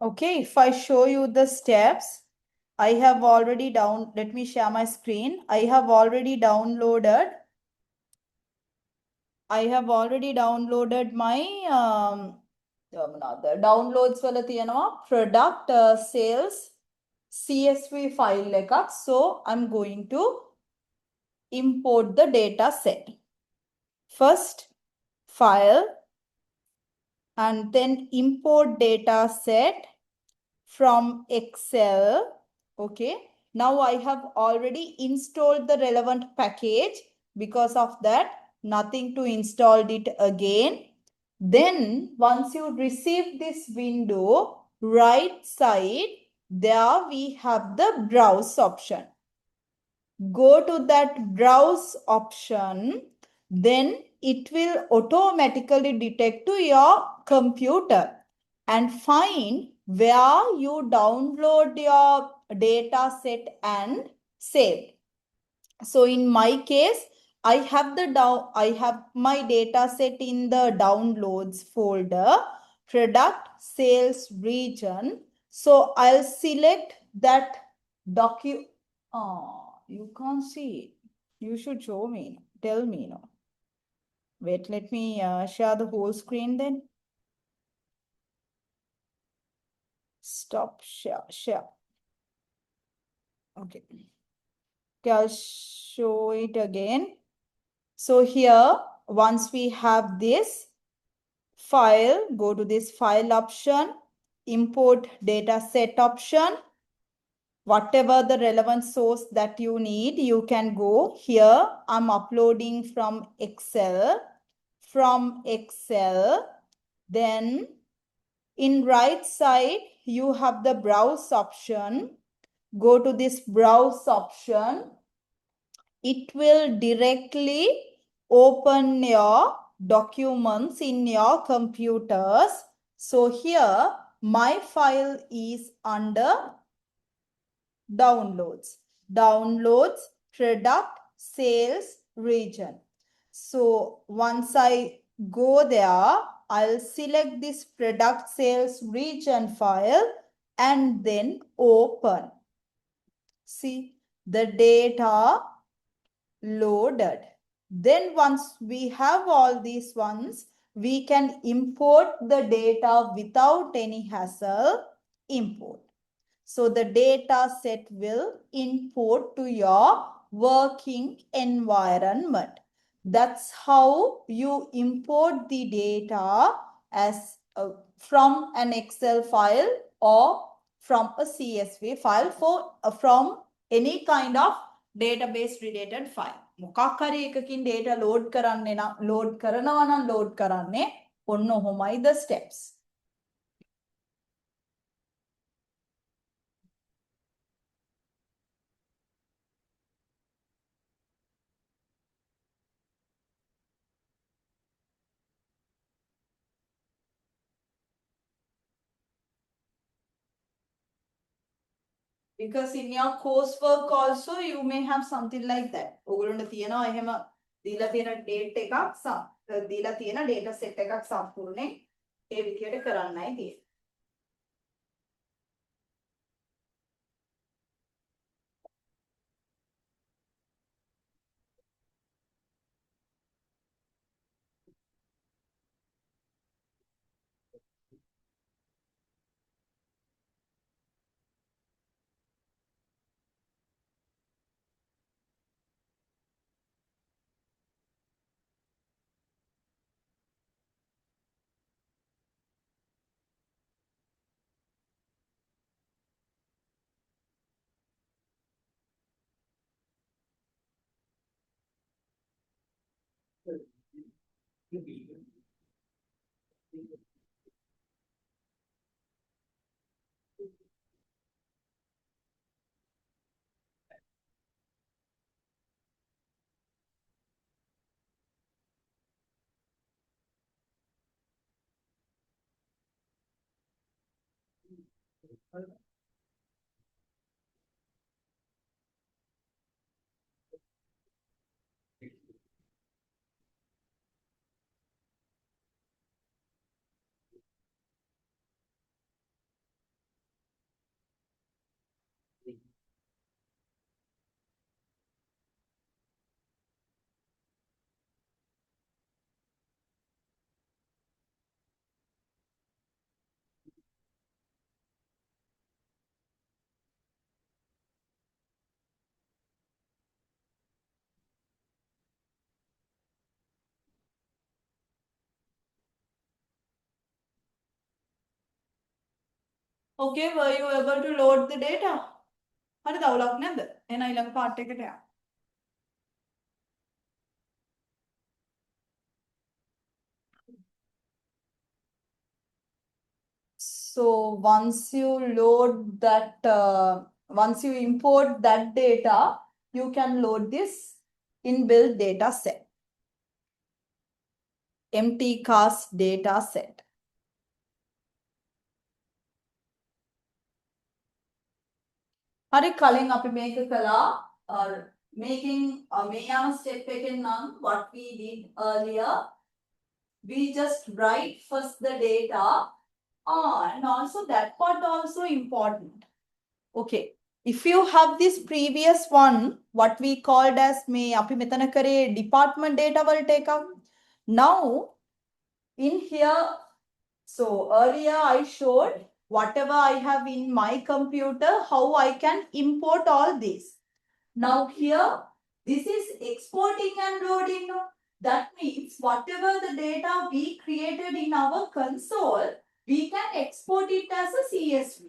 Okay, if I show you the steps, I have already let me share my screen. I have already downloaded my the downloads wala තියනවා product sales CSV file එකක්. So I'm going to import the data set. First file and then import data set from Excel. Okay. Now I have already installed the relevant package. Because of that, nothing to install it again. Then once you receive this window, right side, there we have the browse option. Go to that browse option, then it will automatically detect to your computer and find where you download your data set and save. So in my case, I have my data set in the downloads folder, product sales region. So I'll select that document. Oh, you can't see it. You should show me. Tell me now. Wait, let me share the whole screen then. Stop share. Okay. I'll show it again. So here, once we have this file, go to this file option, import data set option. Whatever the relevant source that you need, you can go here. I'm uploading from Excel. Then in right side, you have the browse option. Go to this browse option. It will directly open your documents in your computers. So here, my file is under downloads, product, sales, region. So once I go there, I'll select this product sales region file and then open. See, the data loaded. Then once we have all these ones, we can import the data without any hassle. Import. So the data set will import to your working environment. That's how you import the data as from an Excel file or from a CSV file from any kind of database related file. මොකක් හරි එකකින් data load කරනවා නම් load කරන්නේ ඔන්න ඔහොමයි the steps. Because in your coursework also you may have something like that. ඔයගොල්ලන්ට තියෙනවා එහෙම දීලා තියෙන date එකක් දීලා තියෙන data set එකක් සම්පූර්ණයෙන් ඒ විදියට කරන්නයි තියෙන්නේ. Okay, were you able to load the data? හරි දවුලක් නැද්ද? එහෙනම් ඊළඟ part එකට යමු. So once you load that, once you import that data, you can load this inbuilt data set, empty cast data set. හරි කලින් අපි මේක කළා making මේ යන step එකෙන් නම් what we did earlier, we just write first the data, and also that part also important. Okay, if you have this previous one, what we called as මේ අපි මෙතන කරේ department data වලට එකක්. Now in here, so earlier I showed whatever I have in my computer, how I can import all this. Now here, this is exporting and loading. That means whatever the data we created in our console, we can export it as a CSV.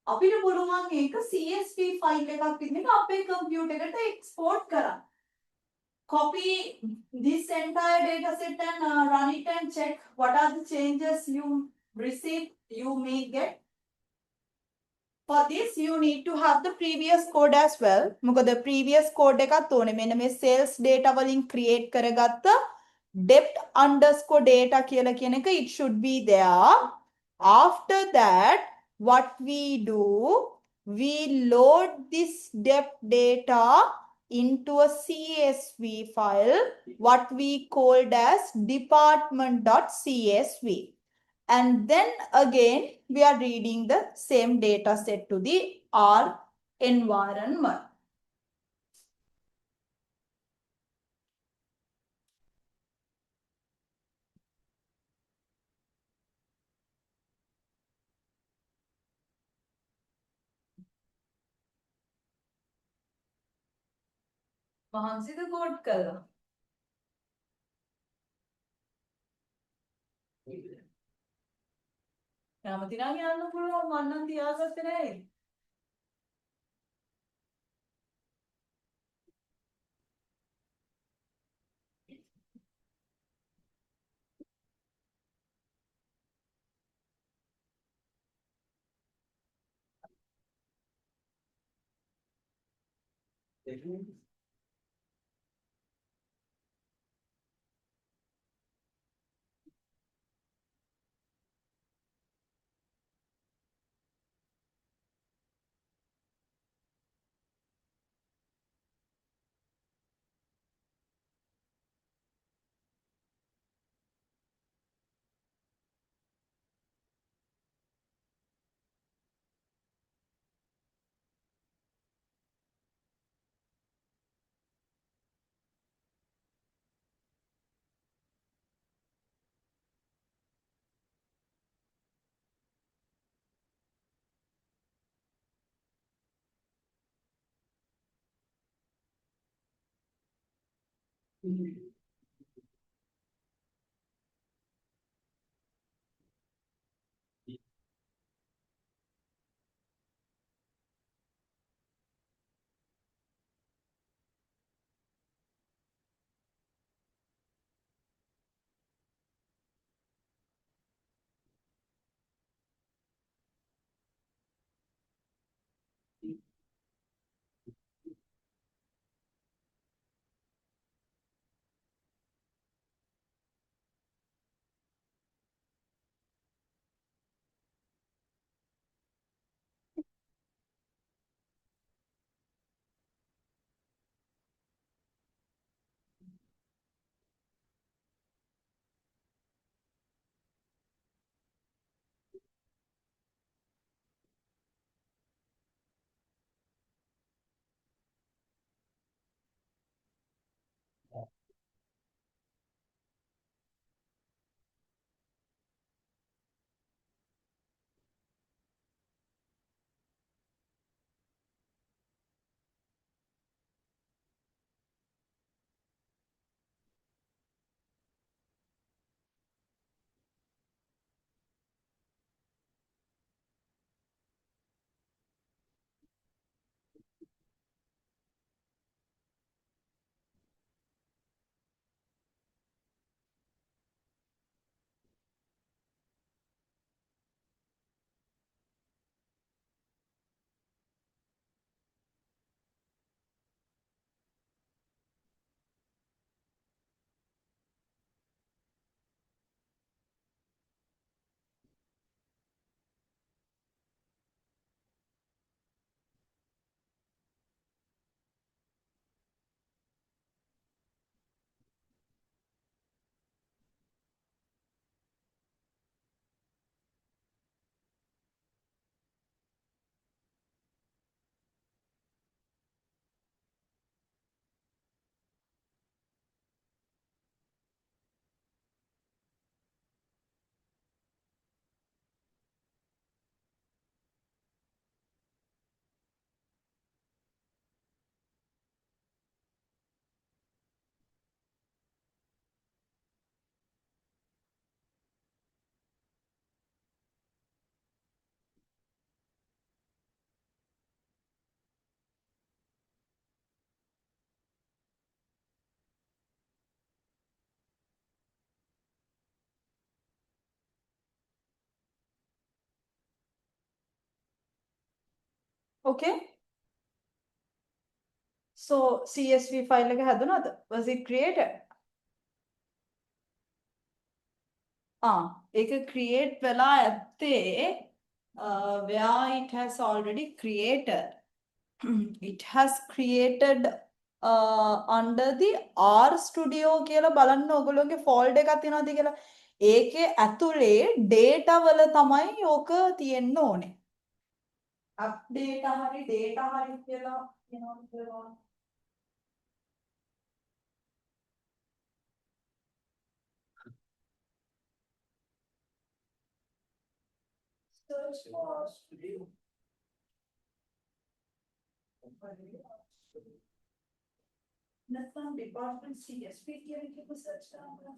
අපිට පුළුවන් ඒක CSV file එකක් විදිහට අපේ computer එකට export කරන්න. Copy this entire data set and run it and check what are the changes you receive, you may get. For this, you need to have the previous code as well. මොකද previous code එකත් ඕනේ. මෙන්න මේ sales data වලින් create කරගත්ත depth underscore data කියලා කියන එක it should be there. After that, what we do, we load this depth data into a CSV file, what we called as department.csv. And then again, we are reading the same data set to the R environment. මහන්සිද code කළා? කැමති නම් යන්න පුළුවන්, මම නම් තියාගත්තේ නැහැ. Okay. So CSV file එක හැදුනද? Was it created? ඒක create වෙලා ඇත්තේ where it has already created. It has created under the R studio කියලා බලන්න ඔයගොල්ලෝගේ folder එකක් තියෙනවද කියලා. ඒකේ ඇතුලේ data වල තමයි ඕක තියෙන්න ඕනේ. Update හරි data හරි කියලා කියනවා. Search for studio. නැත්නම් department CSP කියන එක search කරනවා.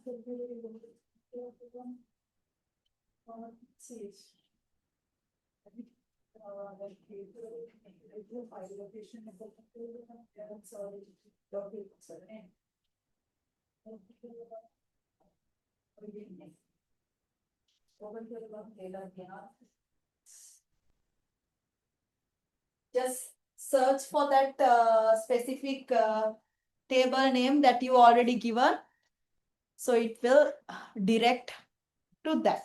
Just search for that specific table name that you already given. So it will direct to that.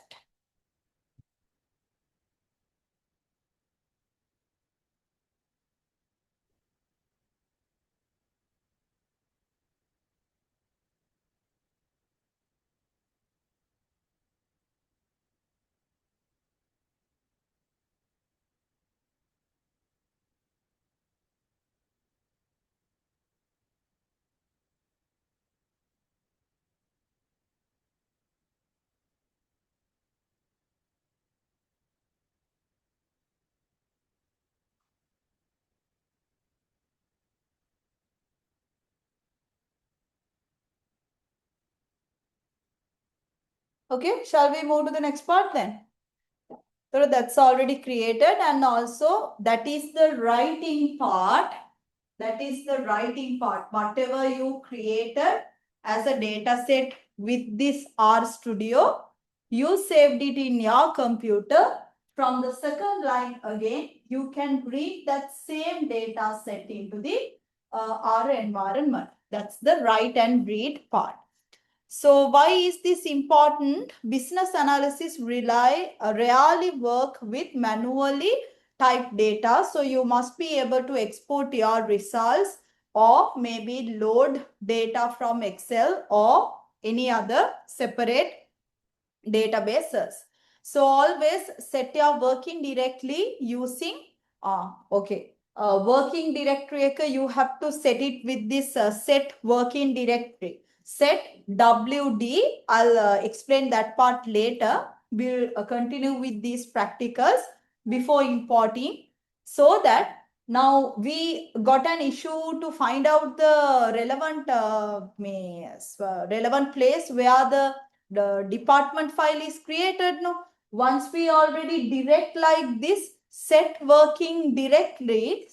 Okay, shall we move to the next part then? So that's already created, and also that is the writing part. That is the writing part. Whatever you created as a data set with this R Studio, you saved it in your computer. From the second line again, you can read that same data set into the R environment. That's the write and read part. So why is this important? Business analysis rarely work with manually typed data. So you must be able to export your results or maybe load data from Excel or any other separate databases. So always set your working directly using, working directory, you have to set it with this set working directory. Set WD, I'll explain that part later. We'll continue with these practicals before importing, so that now we got an issue to find out the relevant place where the department file is created. No, once we already direct like this, set working directory,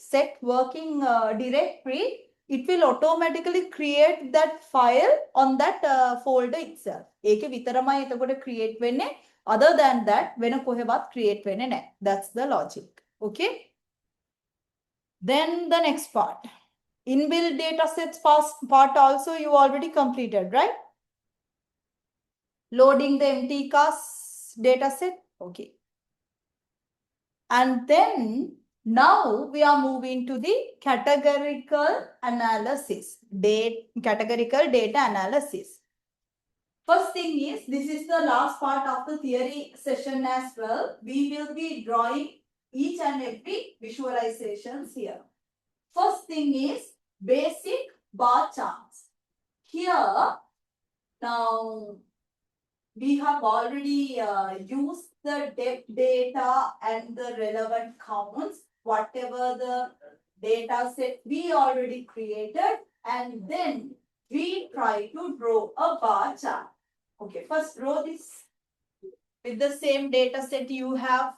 it will automatically create that file on that folder itself. ඒකේ විතරමයි එතකොට create වෙන්නේ. Other than that, වෙන කොහෙවත් create වෙන්නේ නැහැ. That's the logic. Okay. Then the next part. Inbuilt datasets part also you already completed, right? Loading the empty cast dataset. Okay. And then now we are moving to the categorical analysis, categorical data analysis. First thing is, this is the last part of the theory session as well. We will be drawing each and every visualizations here. First thing is basic bar charts. Here, now we have already used the depth data and the relevant counts, whatever the data set we already created, and then we try to draw a bar chart. Okay, first draw this with the same data set you have.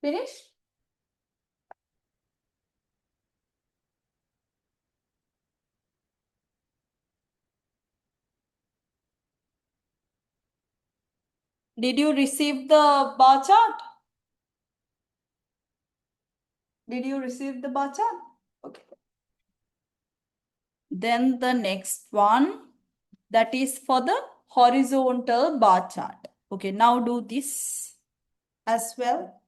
Finish? Did you receive the bar chart? Did you receive the bar chart? Okay. Then the next one, that is for the horizontal bar chart. Okay, now do this as well.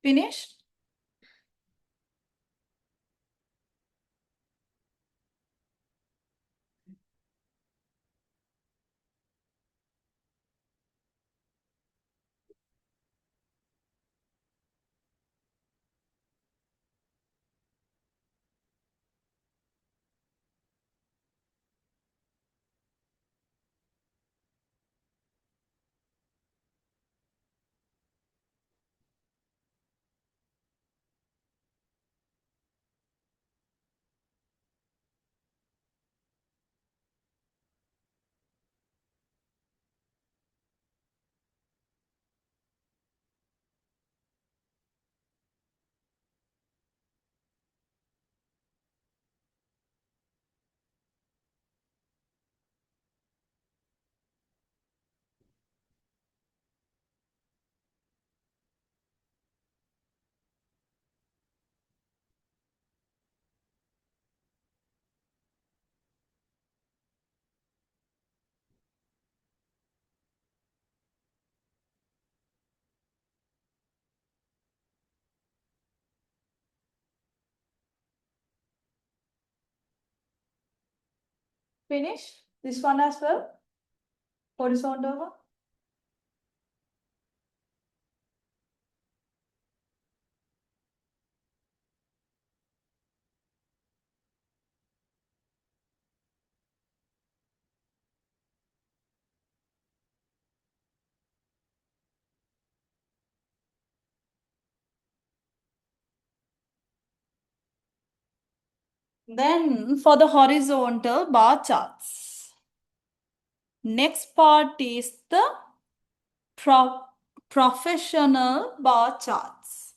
Finished? Finish this one as well. Horizontal one. Then for the horizontal bar charts. Next part is the pro professional bar charts.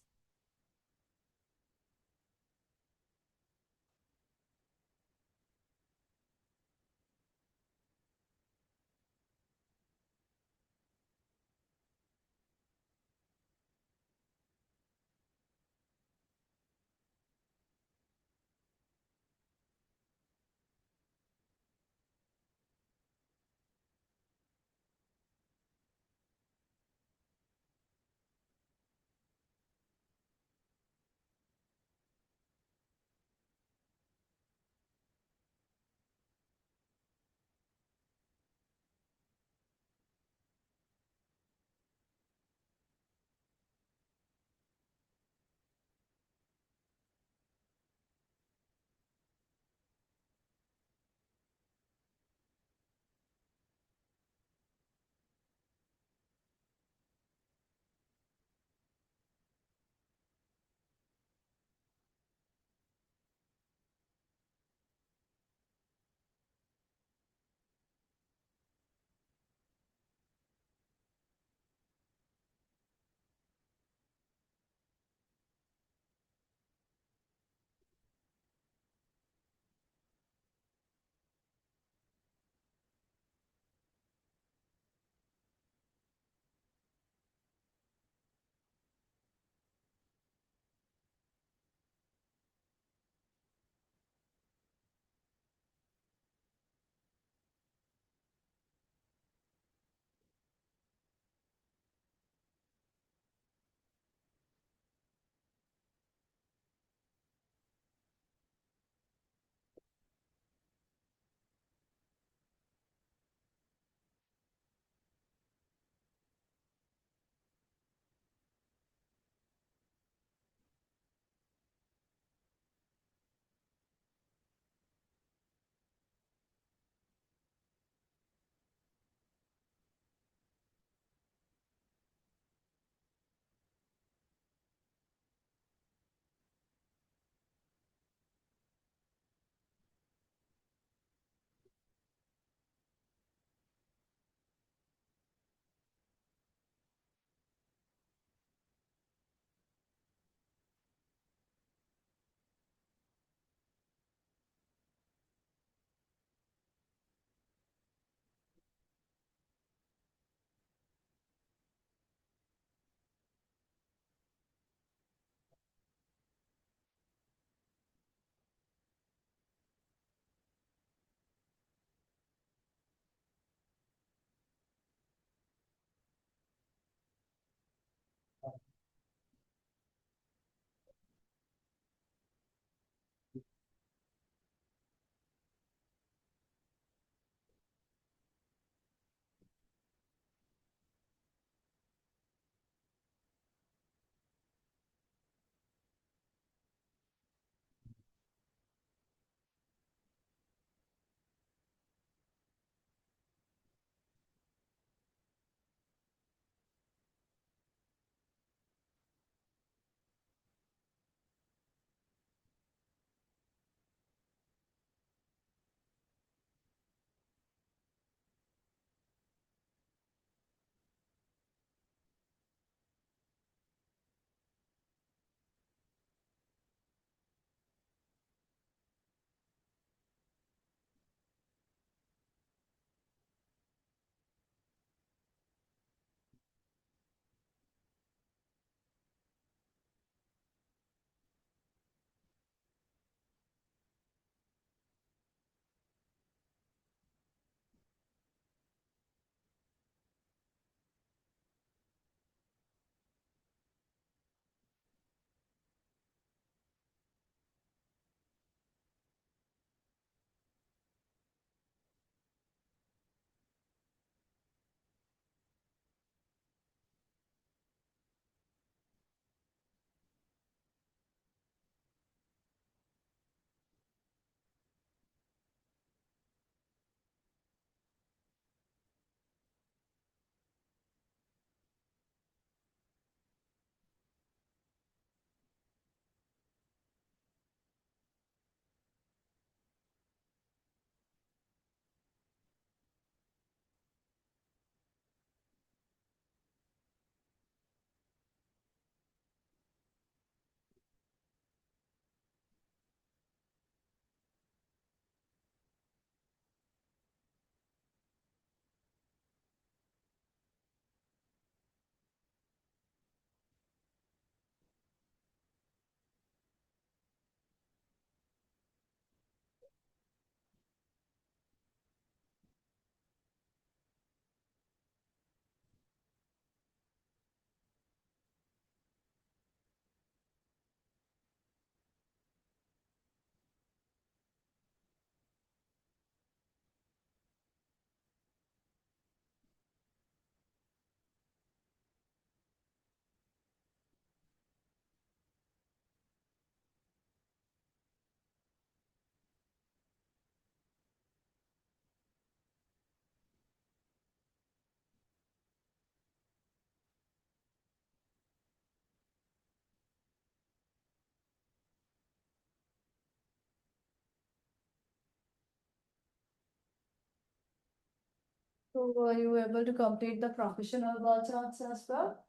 So were you able to complete the professional bar charts as well?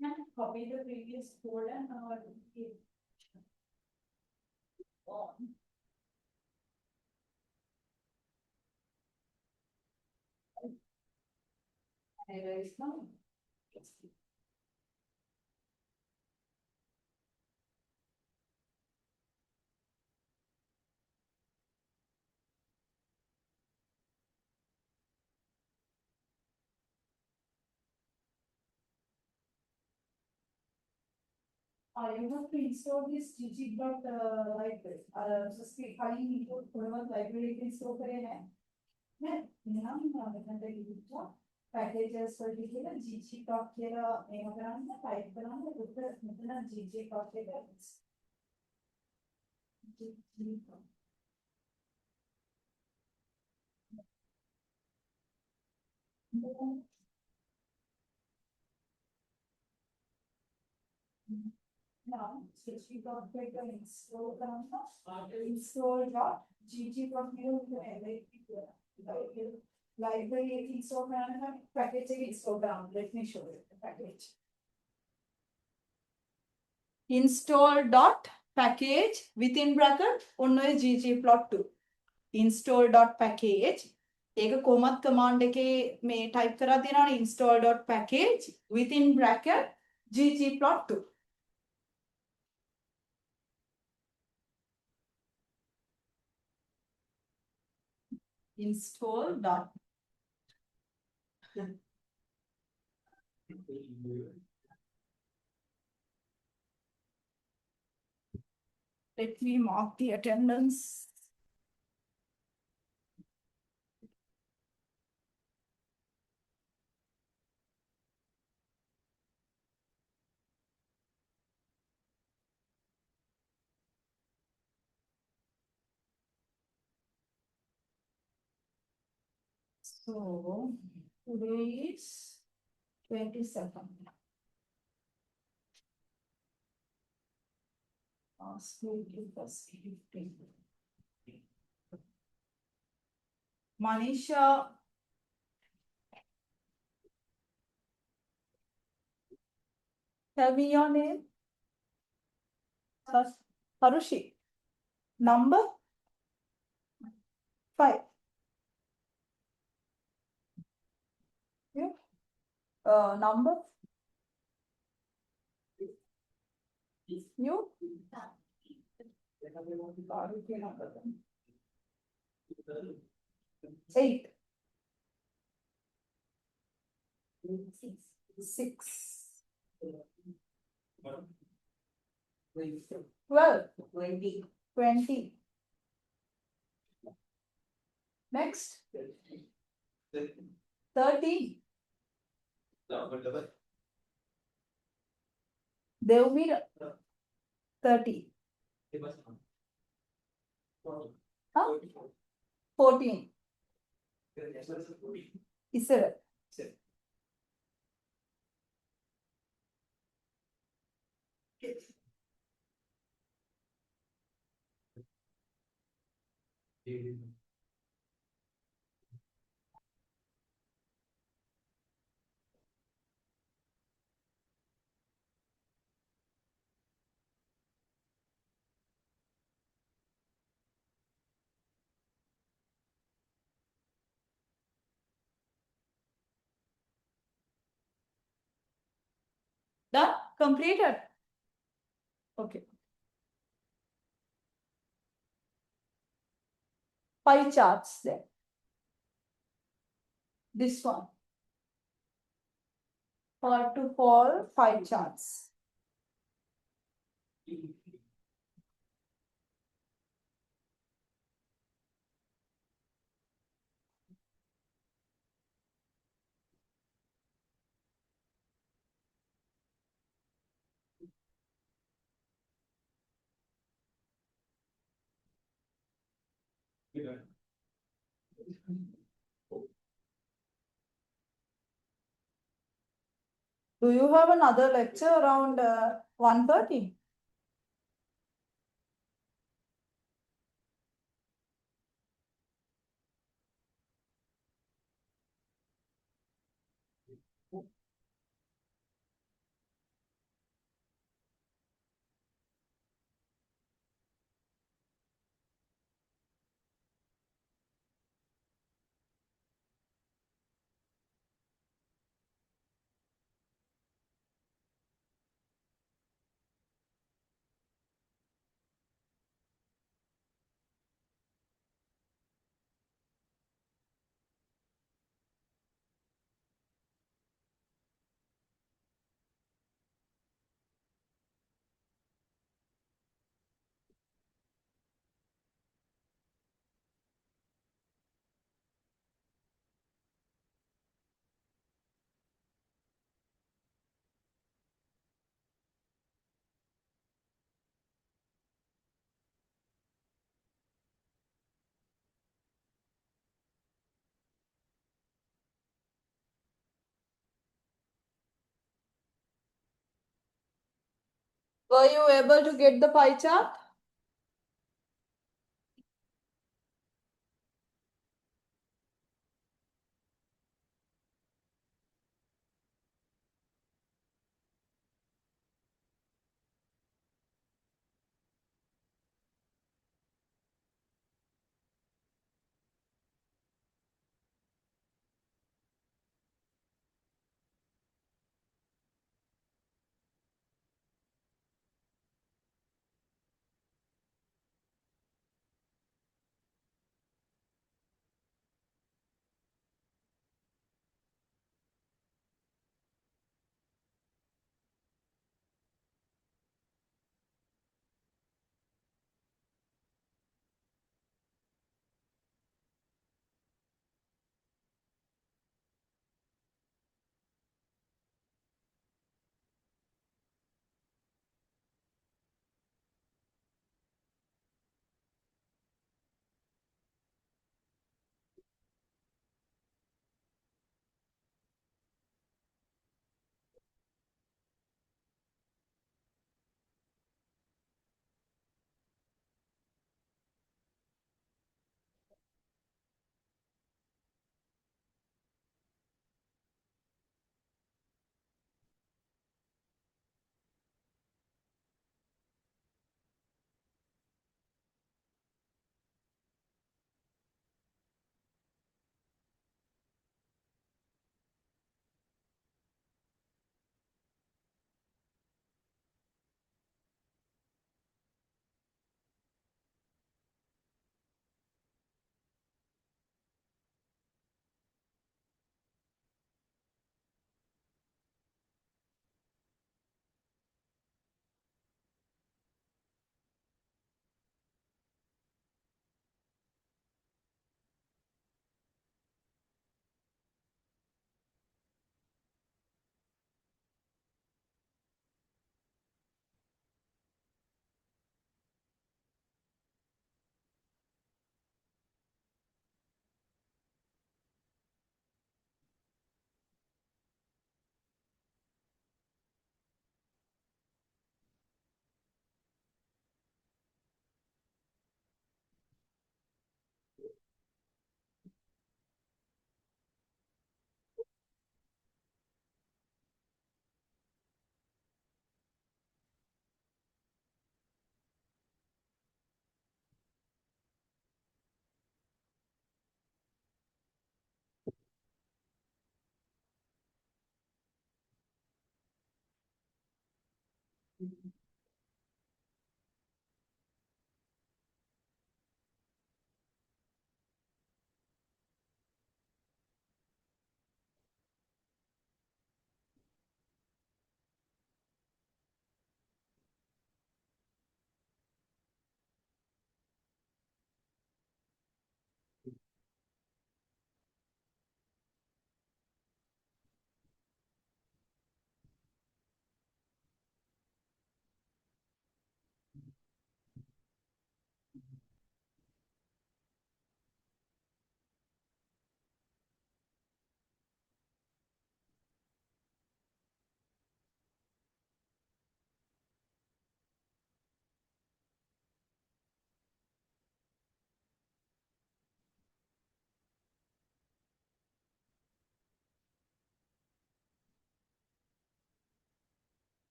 Yeah, copy the previous code and on. There is no. You have to install this GG dot library. उसके खाली इनको थोड़ा library install करे हैं. है यहाँ मतलब ये packages पर लिखेगा GG dot के यहाँ बनाना type बनाना उधर मतलब GG dot के now GG dot के install बनाना install dot GG dot के library install banana package install banana. Let me show you the package. Install dot package within bracket उन्नों ggplot2 install dot package एक कोमत command के में type करा देना install dot package within bracket ggplot2 install dot let me mark the attendance. So today is 22nd. School plus 15. Manisha. Tell me your name. Harushi. Number 5. Yeah. Number. You. 8. 6. 12. 20. Next. 30. They will be 30. Huh? 14. Is it? Done? Completed? Okay. Pie charts there. This one. Fall to fall pie charts. Do you have another lecture around 1:30? Were you able to get the pie chart?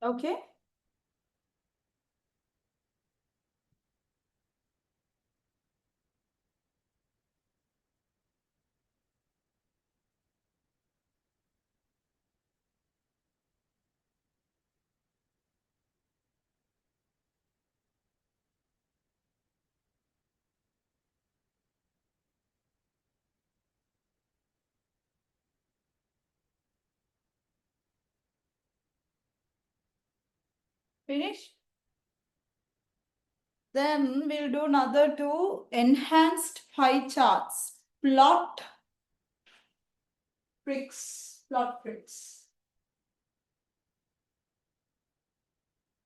Okay. Finish? Then we'll do another two enhanced pie charts. Plot tricks.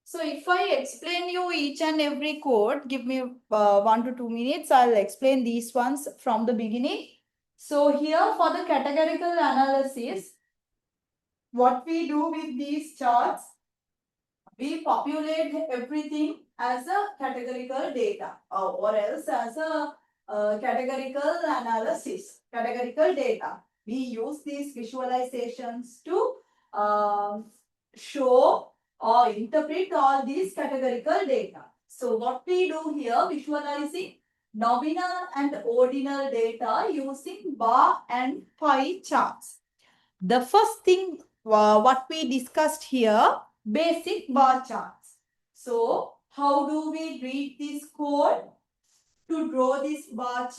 So if I explain you each and every code, give me 1 to 2 minutes. I'll explain these ones from the beginning. So here for the categorical analysis, what we do with these charts, we populate everything as a categorical data or else as a categorical analysis, categorical data. We use these visualizations to show or interpret all these categorical data. So what we do here, visualizing nominal and ordinal data using bar and pie charts. The first thing what we discussed here, basic bar charts. So how do we read this code? To draw this bar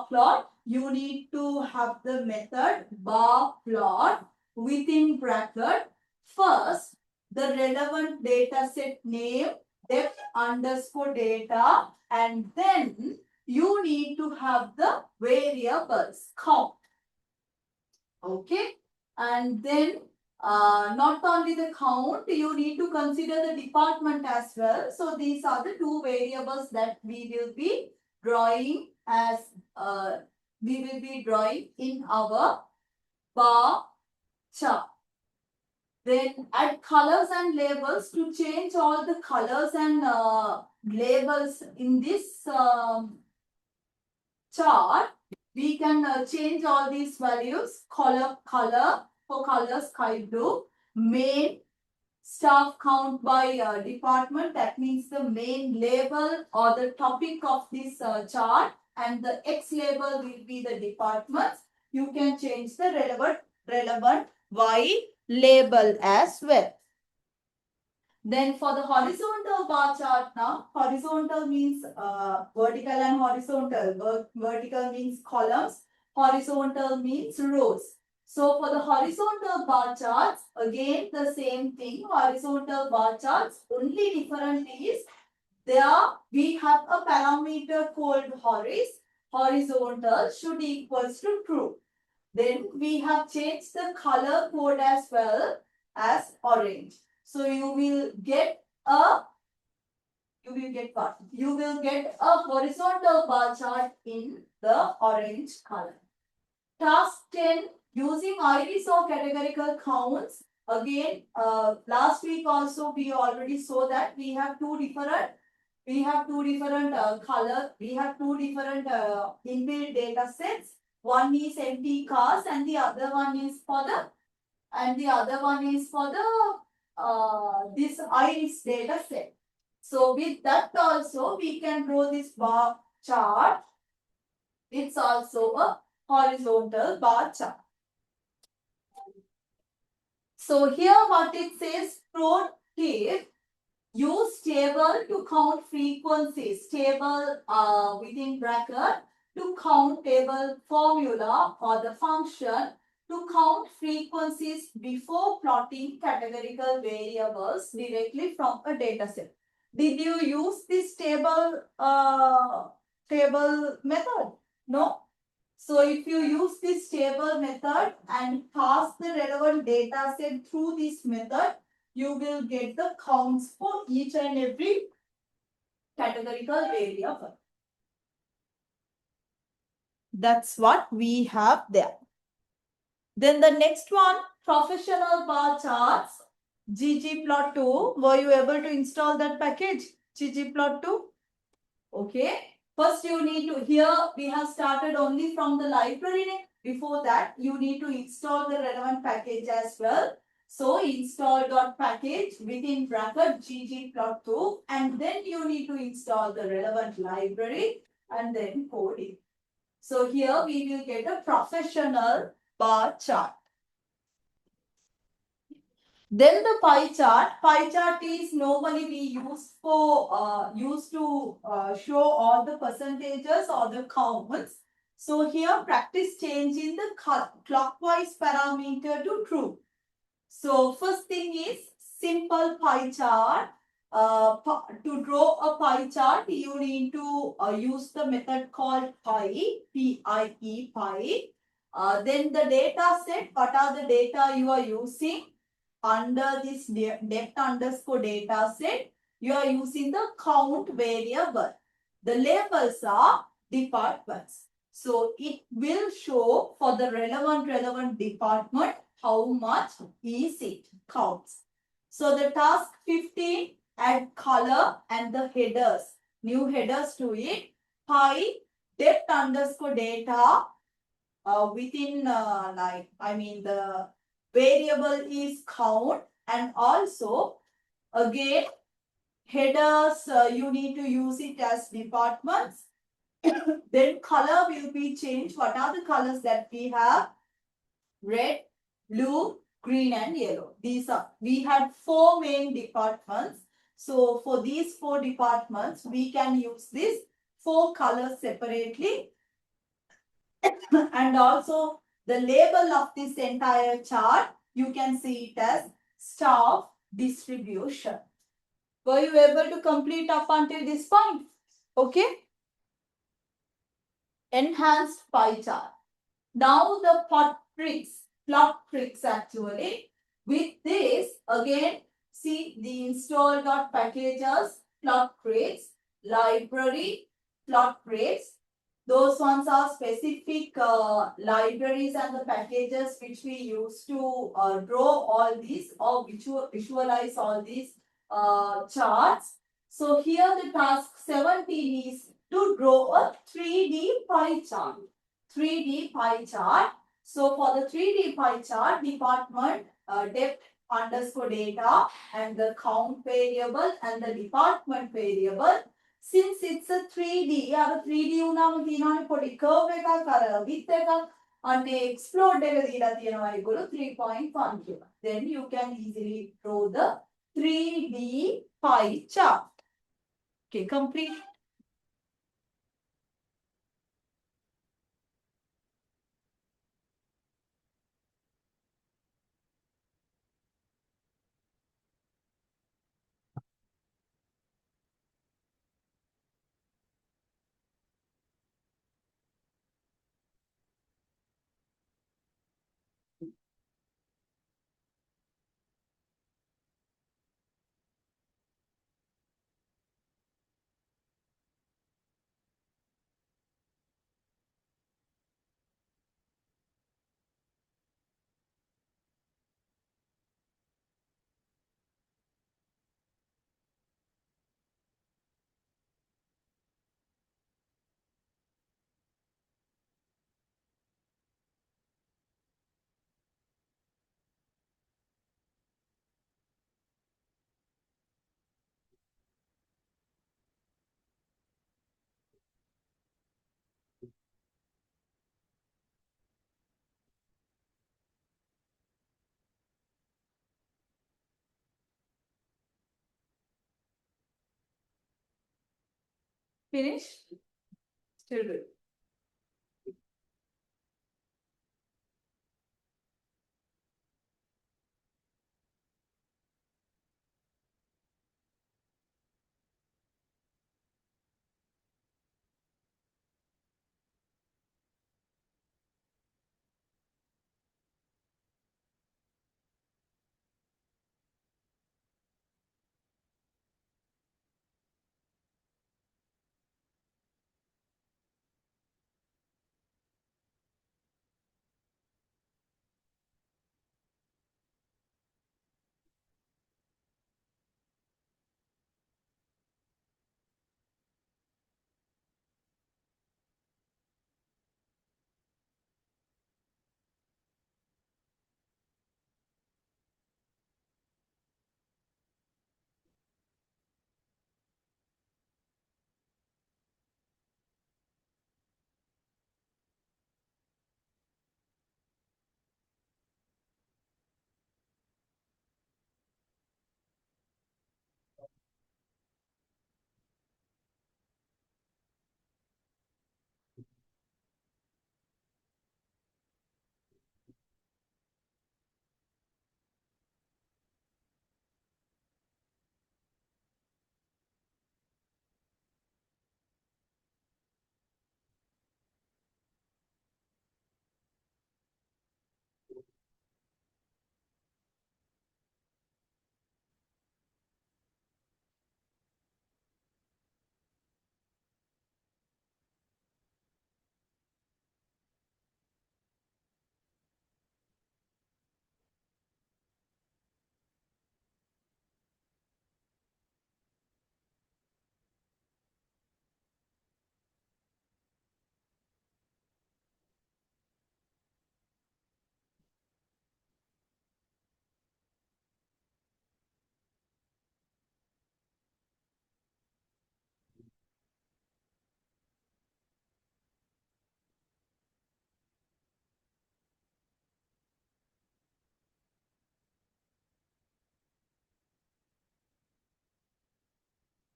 plot, you need to have the method bar plot within bracket. First, the relevant data set name, depth underscore data, and then you need to have the variables count. Okay. And then not only the count, you need to consider the department as well. So these are the two variables that we will be drawing as in our bar chart. Then add colors and labels to change all the colors and labels in this chart. We can change all these values. Color for color sky blue. Main staff count by department. That means the main label or the topic of this chart, and the X label will be the departments. You can change the relevant Y label as well. Then for the horizontal bar chart now, horizontal means vertical and horizontal. Vertical means columns, horizontal means rows. So for the horizontal bar charts, again the same thing, horizontal bar charts, only different is there we have a parameter called horizontal should equals to true. Then we have changed the color code as well as orange. So you will get what? You will get a horizontal bar chart in the orange color. Task 10, using iris or categorical counts. Again, last week also we already saw that we have two different color. We have two different inbuilt data sets. One is empty cars and the other one is for the this iris data set. So with that also we can draw this bar chart. It's also a horizontal bar chart. So here what it says, pro tip, use table to count frequencies. Table within bracket to count table formula or the function to count frequencies before plotting categorical variables directly from a data set. Did you use this table method? No. So if you use this table method and pass the relevant data set through this method, you will get the counts for each and every categorical variable. That's what we have there. Then the next one, professional bar charts, ggplot2. Were you able to install that package, ggplot2? Okay. First you need to, here we have started only from the library. Before that, you need to install the relevant package as well. So install.package within bracket ggplot2, and then you need to install the relevant library and then code it. So here we will get a professional bar chart. Then the pie chart. Pie chart is normally we use for used to show all the percentages or the counts. So here practice changing the clockwise parameter to true. So first thing is simple pie chart. To draw a pie chart, you need to use the method called pie, P-I-E, pie. Then the data set, what are the data you are using? Under this depth underscore data set, you are using the count variable. The labels are departments. So it will show for the relevant department how much is it counts. So the task 15, add color and the headers, new headers to it. Pi depth underscore data within the variable is count, and also again headers you need to use it as departments. Then color will be changed. What are the colors that we have? Red, blue, green and yellow. These are, we had 4 main departments. So for these 4 departments, we can use this 4 colors separately. And also the label of this entire chart, you can see it as staff distribution. Were you able to complete up until this point? Okay. Enhanced pie chart. Now the plot tricks actually. With this, again, see the install.packages, plot tricks, library, plot tricks. Those ones are specific libraries and the packages which we use to draw all these or visualize all these charts. So here the task 17 is to draw a 3D pie chart. 3D pie chart. So for the 3D pie chart, department depth underscore data and the count variable and the department variable. Since it's a 3D, the 3D උනාම තියෙනවානේ පොඩි curve එකක් අර width එකක් අනේ explode එක දීලා තියෙනවා ඒගොල්ලෝ 3.1 කියලා. Then you can easily draw the 3D pie chart. Okay, complete. Finish? Still good.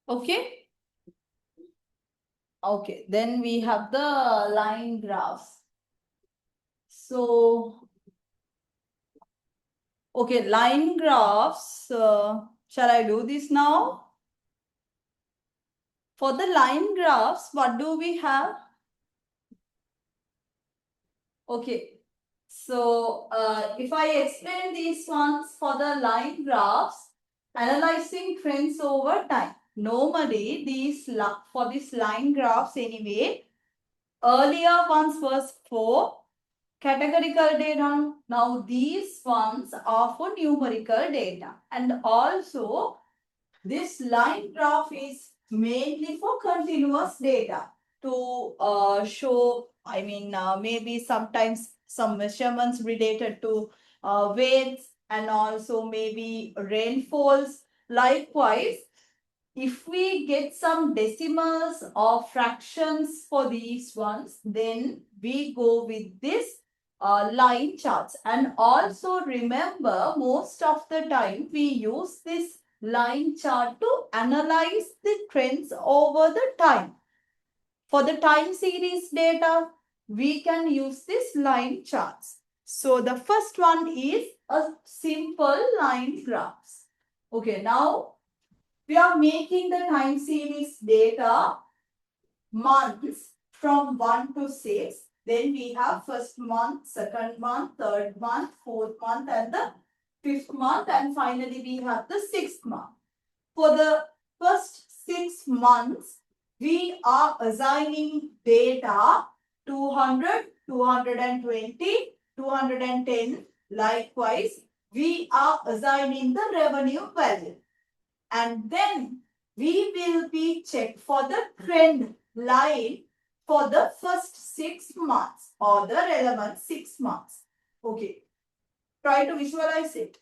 Okay. Okay, then we have the line graphs. So, okay, line graphs. Shall I do this now? For the line graphs, what do we have? Okay, so if I explain these ones for the line graphs, analyzing trends over time. Normally, for these line graphs anyway, earlier ones was for categorical data. Now these ones are for numerical data. And also this line graph is mainly for continuous data to show, maybe sometimes some measurements related to weights and also maybe rainfalls. Likewise, if we get some decimals or fractions for these ones, then we go with this line charts. And also remember, most of the time we use this line chart to analyze the trends over the time. For the time series data, we can use this line charts. So the first one is a simple line graphs. Okay, now we are making the time series data months from 1 to 6. Then we have first month, second month, third month, fourth month and the fifth month, and finally we have the sixth month. For the first 6 months, we are assigning data 200, 220, 210. Likewise, we are assigning the revenue value. And then we will be checked for the trend line for the first 6 months or the relevant 6 months. Okay. Try to visualize it.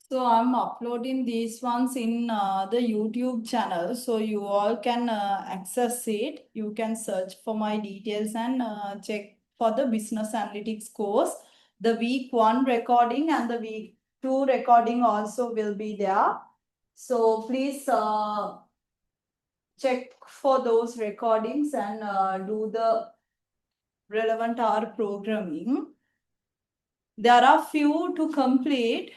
So I'm uploading these ones in the YouTube channel, so you all can access it. You can search for my details and check for the business analytics course. The week 1 recording and the week 2 recording also will be there. So please check for those recordings and do the relevant R programming. There are few to complete.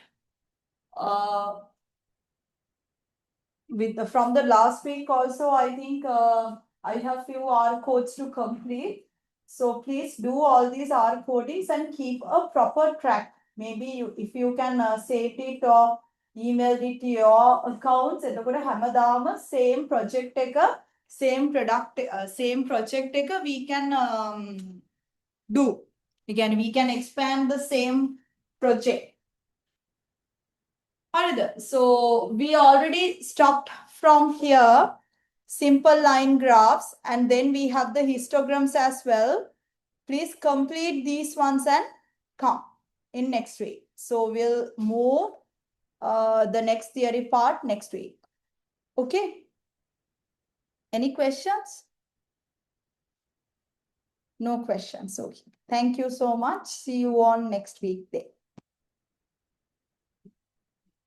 With from the last week also, I think I have few R codes to complete. So please do all these R codings and keep a proper track. Maybe if you can save it or email it to your accounts, same project same product, same project we can do. Again, we can expand the same project. Alright, so we already stopped from here, simple line graphs, and then we have the histograms as well. Please complete these ones and come in next week. So we'll move the next theory part next week. Okay. Any questions? No questions. Okay. Thank you so much. See you on next week day.